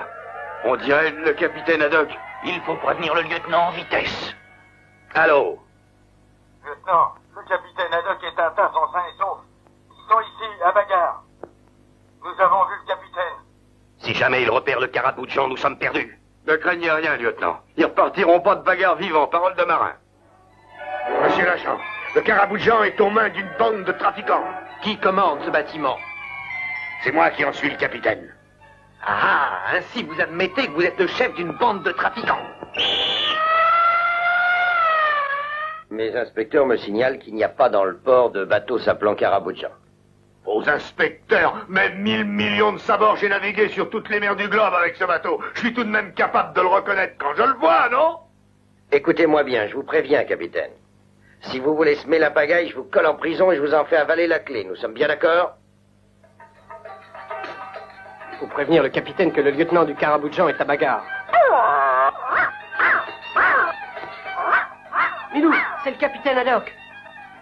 On dirait le capitaine Haddock. Il faut prévenir le lieutenant en vitesse. Allô?
Lieutenant, le capitaine Haddock et Tintin sont sains et saufs. Ils sont ici, à Bagar. Nous avons vu le capitaine.
Si jamais ils repèrent le Karaboudjan, nous sommes perdus. Ne craignez rien, lieutenant. Ils repartiront pas de bagarre vivant, parole de marin.
Monsieur l'agent, le Karaboudjan est aux mains d'une bande de trafiquants.
Qui commande ce bâtiment?
C'est moi qui en suis le capitaine.
Ah, ainsi vous admettez que vous êtes le chef d'une bande de trafiquants.
Mes inspecteurs me signalent qu'il n'y a pas dans le port de bateau s'appelant Karaboudjan.
Aux inspecteurs, même 1000 millions de sabords, j'ai navigué sur toutes les mers du globe avec ce bateau. Je suis tout de même capable de le reconnaître quand je le vois, non?
Écoutez-moi bien, je vous préviens, capitaine. Si vous voulez semer la pagaille, je vous colle en prison et je vous en fais avaler la clé. Nous sommes bien d'accord?
Il faut prévenir le capitaine que le lieutenant du Karaboudjan est à Bagar. Milou, c'est le capitaine Haddock.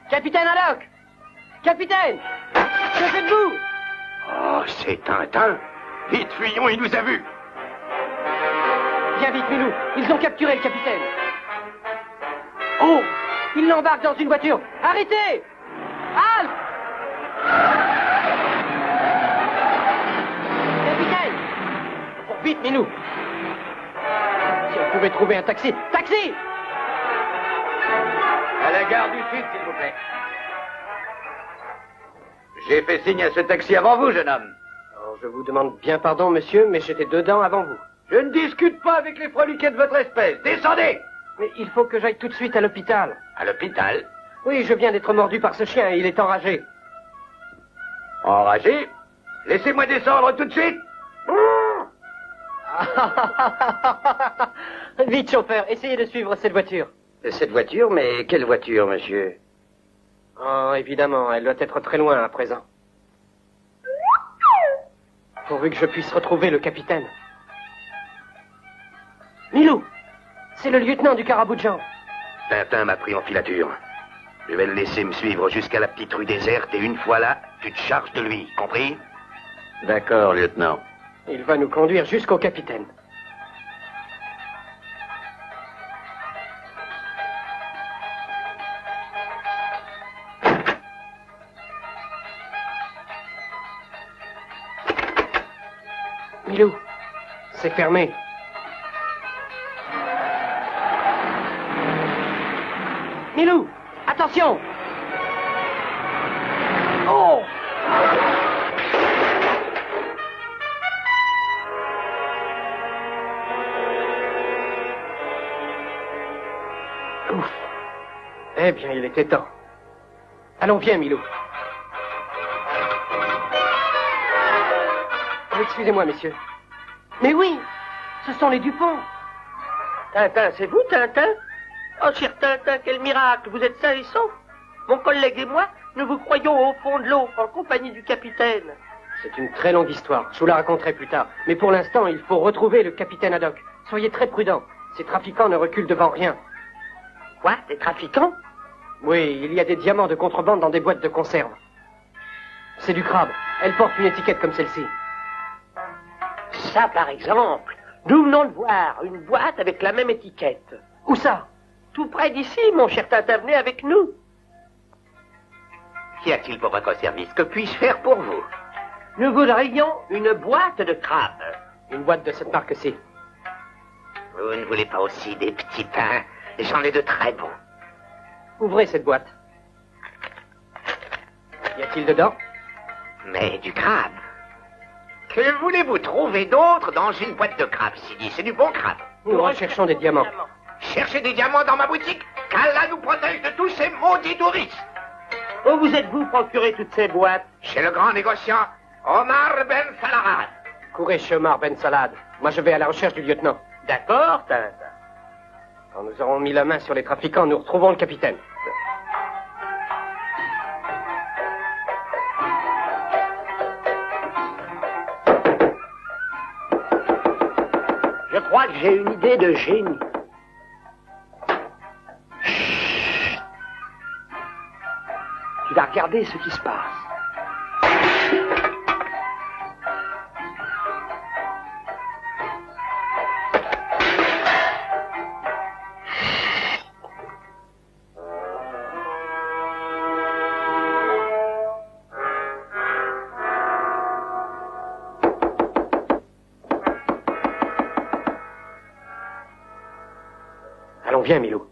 Capitaine Haddock! Capitaine! Que faites-vous?
Oh, c'est Tintin. Vite, fuyons, il nous a vus.
Viens vite, Milou. Ils ont capturé le capitaine. Oh! Ils l'embarquent dans une voiture. Arrêtez! Halte! Capitaine! Oh, vite, Milou. Si on pouvait trouver un taxi. Taxi!
À la gare du Sud, s'il vous plaît. J'ai fait signe à ce taxi avant vous, jeune homme.
Alors, je vous demande bien pardon, monsieur, mais j'étais dedans avant vous.
Je ne discute pas avec les froliquets de votre espèce. Descendez!
Mais il faut que j'aille tout de suite à l'hôpital.
À l'hôpital?
Oui, je viens d'être mordu par ce chien et il est enragé.
Enragé? Laissez-moi descendre tout de suite!
Vite, chauffeur, essayez de suivre cette voiture.
Cette voiture? Mais quelle voiture, monsieur?
Oh, évidemment, elle doit être très loin à présent. Pourvu que je puisse retrouver le capitaine. Milou, c'est le lieutenant du Carabou de Jean.
Tintin m'a pris en filature. Je vais le laisser me suivre jusqu'à la petite rue déserte et une fois là, tu te charges de lui, compris?
D'accord, lieutenant.
Il va nous conduire jusqu'au capitaine. Milou, c'est fermé. Milou, attention! Oh! Ouf. Eh bien, il était temps. Allons, viens, Milou. Excusez-moi, messieurs. Mais oui, ce sont les Dupont.
Tintin, c'est vous, Tintin? Oh, cher Tintin, quel miracle! Vous êtes sain et sauf? Mon collègue et moi, nous vous croyons au fond de l'eau, en compagnie du capitaine.
C'est une très longue histoire. Je vous la raconterai plus tard. Mais pour l'instant, il faut retrouver le capitaine Haddock. Soyez très prudents. Ces trafiquants ne reculent devant rien.
Quoi? Des trafiquants?
Oui, il y a des diamants de contrebande dans des boîtes de conserve. C'est du crabe. Elle porte une étiquette comme celle-ci.
Ça, par exemple. Nous venons de voir une boîte avec la même étiquette.
Où ça?
Tout près d'ici, mon cher Tintin, venez avec nous.
Qu'y a-t-il pour votre service? Que puis-je faire pour vous?
Nous voudrions une boîte de crabes.
Une boîte de cette marque-ci.
Vous ne voulez pas aussi des petits pains? J'en ai de très bons.
Ouvrez cette boîte. Y a-t-il dedans?
Mais du crabe. Que voulez-vous trouver d'autre dans une boîte de crabe, Sidi? C'est du bon crabe.
Nous recherchons des diamants.
Cherchez des diamants dans ma boutique, qu'Allah nous protège de tous ces maudits touristes.
Où vous êtes-vous procuré toutes ces boîtes?
Chez le grand négociant Omar Ben Salarad.
Courez chez Omar Ben Salad. Moi, je vais à la recherche du lieutenant.
D'accord, Tintin.
Quand nous aurons mis la main sur les trafiquants, nous retrouvons le capitaine.
Je crois que j'ai une idée de génie. Tu vas regarder ce qui se passe.
Allons, viens, Milou.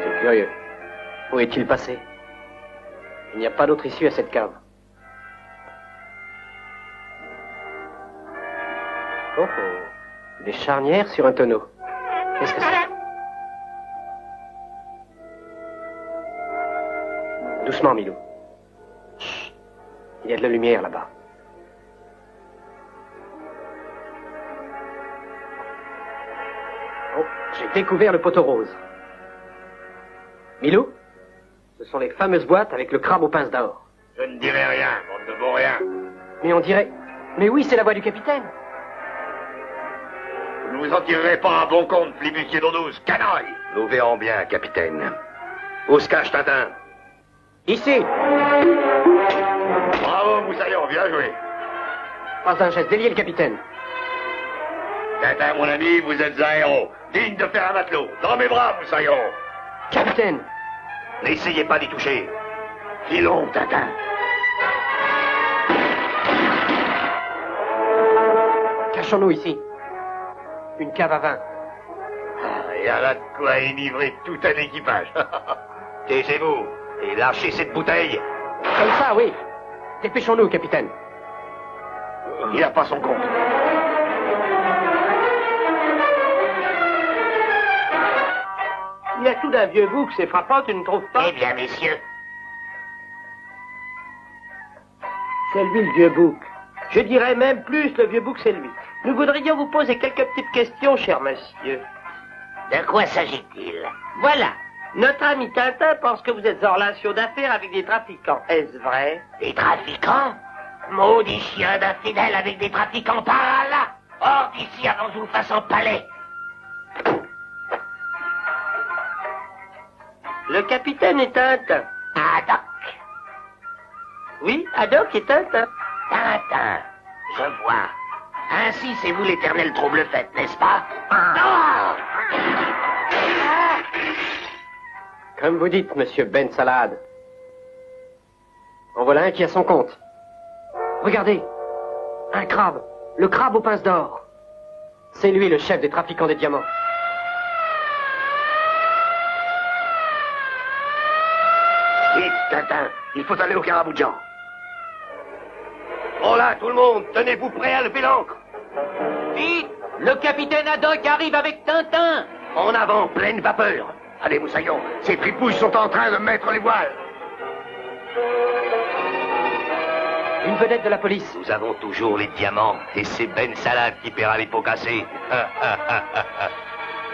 C'est curieux. Où est-il passé? Il n'y a pas d'autre issue à cette cave. Oh, oh. Des charnières sur un tonneau. Qu'est-ce que c'est? Doucement, Milou. Chut. Il y a de la lumière là-bas. Oh, j'ai découvert le poteau rose. Milou, ce sont les fameuses boîtes avec le crabe aux pinces d'or.
Je ne dirai rien, bande de beaux rien.
Mais on dirait... Mais oui, c'est la voix du capitaine.
Vous ne vous en tirerez pas un bon compte, flibustier d'eau douce, canaille.
Nous verrons bien, capitaine. Où se cache Tintin?
Ici.
Bravo, Moussaillon, bien joué.
Pas un geste, déliez le capitaine.
Tintin, mon ami, vous êtes un héros, digne de faire un matelot. Dans mes bras, Moussaillon.
Capitaine.
N'essayez pas d'y toucher.
Filons, Tintin.
Cachons-nous ici. Une cave à vin.
Il y a là de quoi enivrer tout un équipage.
Taisez-vous et lâchez cette bouteille.
Comme ça, oui. Dépêchons-nous, capitaine.
Il n'a pas son compte.
Il y a tout d'un vieux bouc, c'est frappant, tu ne trouves pas?
Eh bien, messieurs.
C'est lui le vieux bouc. Je dirais même plus, le vieux bouc, c'est lui. Nous voudrions vous poser quelques petites questions, cher monsieur. De quoi s'agit-il? Voilà. Notre ami Tintin pense que vous êtes en relation d'affaires avec des trafiquants. Est-ce vrai? Des trafiquants? Maudit chien d'infidèle avec des trafiquants par là! Hors d'ici avant que je vous fasse en palais! Le capitaine est Tintin. Haddock. Oui, Haddock est Tintin. Tintin, je vois. Ainsi, c'est vous l'éternel trouble-fête, n'est-ce pas? Ah.
Comme vous dites, monsieur Ben Salade. En voilà un qui a son compte. Regardez, un crabe, le crabe aux pinces d'or. C'est lui le chef des trafiquants des diamants.
Vite, Tintin, il faut aller au Caraboujan. Oh là, tout le monde, tenez-vous prêts à lever l'ancre.
Vite! Le capitaine Haddock arrive avec Tintin!
En avant, pleine vapeur. Allez, Moussaillon, ces tripouilles sont en train de mettre les voiles.
Une vedette de la police.
Nous avons toujours les diamants, et c'est Ben Salade qui paiera les pots cassés.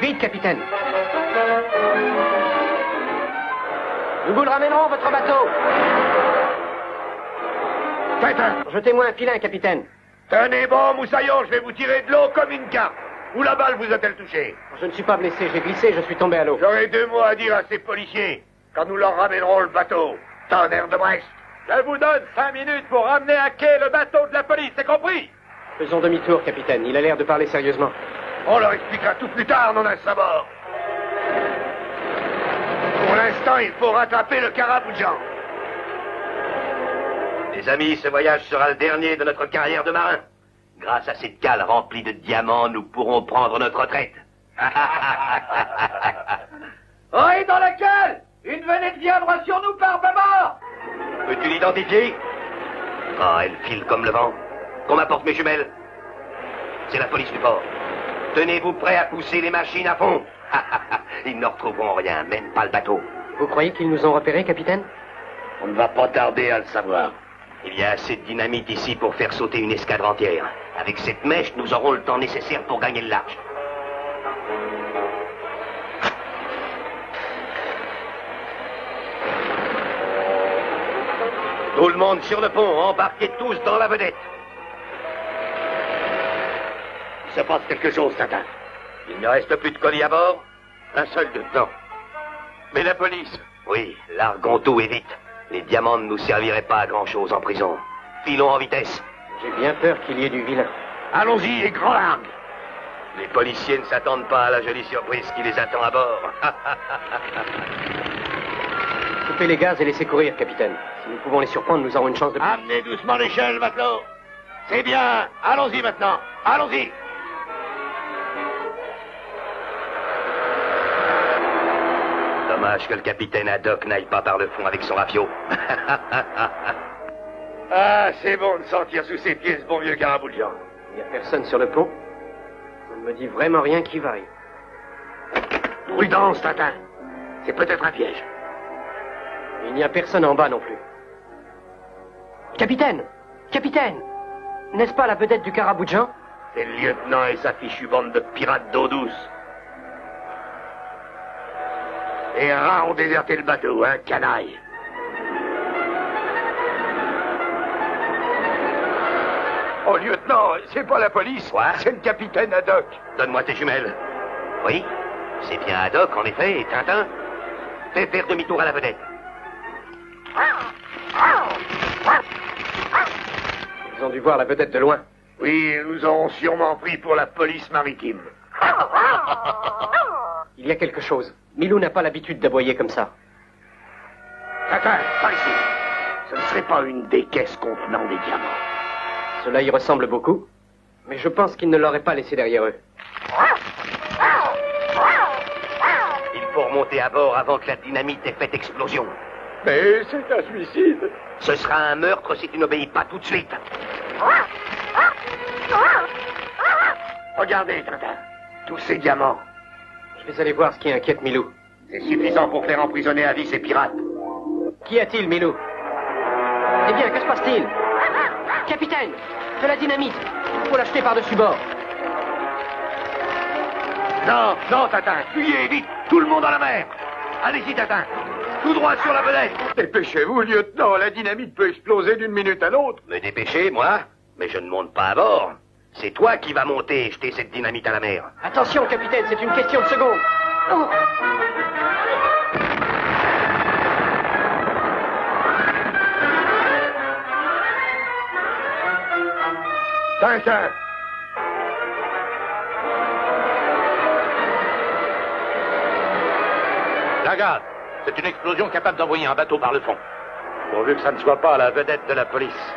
Vite, capitaine. Nous vous le ramènerons, votre bateau.
Tintin,
Jetez-moi un filin, capitaine.
tenez bon, Moussaillon, je vais vous tirer de l'eau comme une carte. Où la balle vous a-t-elle touché?
Je ne suis pas blessé, j'ai glissé, je suis tombé à l'eau.
J'aurai 2 mots à dire à ces policiers quand nous leur ramènerons le bateau. Tonnerre de Brest.
Je vous donne 5 minutes pour ramener à quai le bateau de la police, c'est compris?
Faisons demi-tour, capitaine. Il a l'air de parler sérieusement.
On leur expliquera tout plus tard, non à sabord. Pour l'instant, il faut rattraper le Caraboujan.
Les amis, ce voyage sera le dernier de notre carrière de marin. Grâce à cette cale remplie de diamants, nous pourrons prendre notre retraite.
Oh, et dans la cale! Une vedette vient droit sur nous par bâbord!
Peux-tu l'identifier? Ah, elle file comme le vent. Qu'on m'apporte mes jumelles. C'est la police du port. Tenez-vous prêts à pousser les machines à fond. Ils ne retrouveront rien, même pas le bateau.
Vous croyez qu'ils nous ont repérés, capitaine?
On ne va pas tarder à le savoir.
Il y a assez de dynamite ici pour faire sauter une escadre entière. Avec cette mèche, nous aurons le temps nécessaire pour gagner le large. Tout le monde sur le pont, embarquez tous dans la vedette.
Il se passe quelque chose, Tintin.
Il ne reste plus de colis à bord?
Un seul lieutenant.
Mais la police? Oui, larguons tout et vite. Les diamants ne nous serviraient pas à grand-chose en prison. Filons en vitesse.
J'ai bien peur qu'il y ait du vilain.
Allons-y et grand largue.
Les policiers ne s'attendent pas à la jolie surprise qui les attend à bord.
Coupez les gaz et laissez courir, capitaine. Si nous pouvons les surprendre, nous aurons une chance de...
Amenez doucement l'échelle, matelot. C'est bien. Allons-y maintenant. Allons-y.
Dommage que le capitaine Haddock n'aille pas par le fond avec son rafio.
Ah, c'est bon de sentir sous ses pieds ce bon vieux Caraboujan.
Il n'y a personne sur le pont. Ça ne me dit vraiment rien qui vaille.
Prudence, Tintin. C'est peut-être un piège.
Il n'y a personne en bas non plus. Capitaine! Capitaine! N'est-ce pas la vedette du Caraboujan?
C'est le lieutenant et sa fichue bande de pirates d'eau douce. Les rats ont déserté le bateau, hein, canaille.
Oh, lieutenant, c'est pas la police,
Quoi?
c'est le capitaine Haddock.
Donne-moi tes jumelles. Oui, c'est bien Haddock, en effet, et Tintin. Fais faire demi-tour à la vedette.
Ils ont dû voir la vedette de loin.
Oui, ils nous auront sûrement pris pour la police maritime.
Il y a quelque chose. Milou n'a pas l'habitude d'aboyer comme ça.
Tintin, par ici. Ce ne serait pas une des caisses contenant des diamants.
Cela y ressemble beaucoup, mais je pense qu'ils ne l'auraient pas laissé derrière eux.
Il faut remonter à bord avant que la dynamite ait fait explosion.
Mais c'est un suicide.
Ce sera un meurtre si tu n'obéis pas tout de suite.
Regardez, Tintin. Tous ces diamants.
Je vais aller voir ce qui inquiète Milou.
C'est suffisant pour faire emprisonner à vie ces pirates.
Qu'y a-t-il, Milou? Eh bien, que se passe-t-il? Capitaine! De la dynamite! Il faut l'acheter par-dessus bord.
Non, non, Tintin, fuyez, vite, tout le monde à la mer. Allez-y, Tintin, tout droit sur la vedette.
Dépêchez-vous, lieutenant, la dynamite peut exploser d'une minute à l'autre.
Me dépêcher, moi? Mais je ne monte pas à bord. C'est toi qui vas monter et jeter cette dynamite à la mer.
Attention, capitaine, c'est une question de seconde. Oh.
Tintin!
La garde, c'est une explosion capable d'envoyer un bateau par le fond. Pourvu que ça ne soit pas la vedette de la police.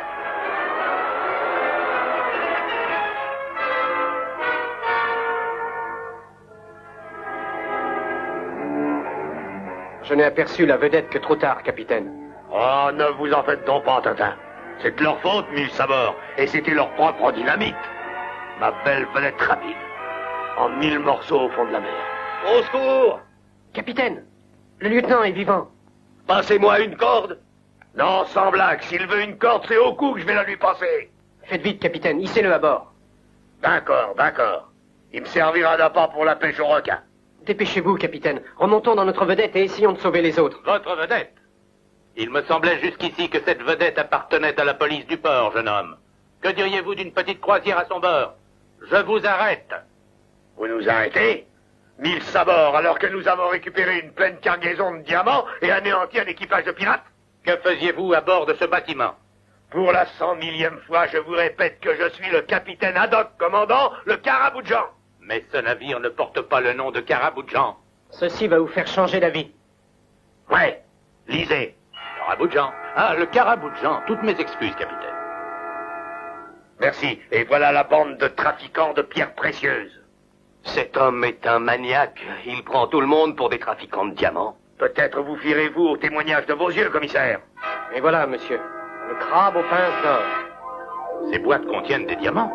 Je n'ai aperçu la vedette que trop tard, capitaine.
Oh, ne vous en faites donc pas, Tintin. C'est de leur faute, 1000 sabords, et c'était leur propre dynamite. Ma belle vedette rapide, en 1000 morceaux au fond de la mer. Au secours!
Capitaine, le lieutenant est vivant.
Passez-moi une corde. Non, sans blague, s'il veut une corde, c'est au cou que je vais la lui passer.
Faites vite, capitaine, hissez-le à bord.
D'accord, d'accord. Il me servira d'appât pour la pêche au requin.
Dépêchez-vous, capitaine. Remontons dans notre vedette et essayons de sauver les autres.
Votre vedette? Il me semblait jusqu'ici que cette vedette appartenait à la police du port, jeune homme. Que diriez-vous d'une petite croisière à son bord? Je vous arrête.
Vous nous arrêtez? 1000 sabords, alors que nous avons récupéré une pleine cargaison de diamants et anéanti un équipage de pirates?
Que faisiez-vous à bord de ce bâtiment?
Pour la 100 000e fois, je vous répète que je suis le capitaine Haddock, commandant le Caraboujan.
Mais ce navire ne porte pas le nom de Caraboujan.
Ceci va vous faire changer d'avis.
Ouais, lisez.
Caraboujan. Ah, le Caraboujan. Toutes mes excuses, capitaine.
Merci. Et voilà la bande de trafiquants de pierres précieuses. Cet homme est un maniaque. Il prend tout le monde pour des trafiquants de diamants. Peut-être vous fierez-vous au témoignage de vos yeux, commissaire.
Et voilà, monsieur. Le crabe aux pinces d'or.
Ces boîtes contiennent des diamants.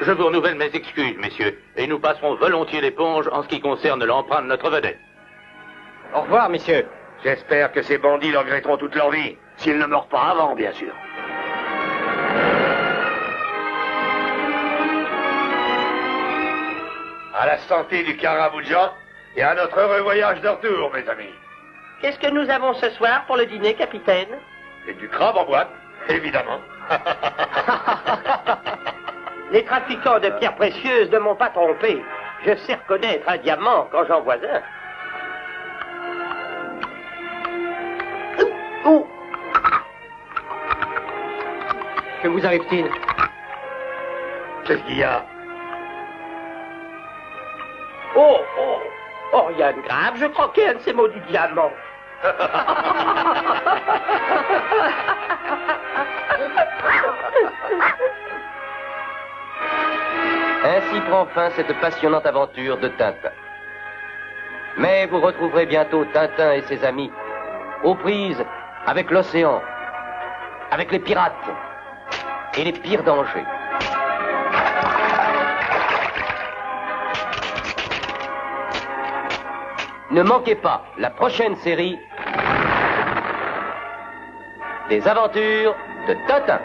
Je vous renouvelle mes excuses, messieurs, et nous passerons volontiers l'éponge en ce qui concerne l'emprunt de notre vedette.
Au revoir, messieurs.
J'espère que ces bandits le regretteront toute leur vie, s'ils ne meurent pas avant, bien sûr. À la santé du Caraboujan et à notre heureux voyage de retour, mes amis.
Qu'est-ce que nous avons ce soir pour le dîner, capitaine?
Et du crabe en boîte, évidemment.
Les trafiquants de pierres précieuses ne m'ont pas trompé. Je sais reconnaître un diamant quand j'en vois un. Oh.
Que vous arrive-t-il?
Qu'est-ce qu'il y a?
Oh, oh, oh, rien de grave, je croquais un de ces maudits diamants.
Ainsi prend fin cette passionnante aventure de Tintin. Mais vous retrouverez bientôt Tintin et ses amis aux prises avec l'océan, avec les pirates et les pires dangers. Ne manquez pas la prochaine série des aventures de Tintin.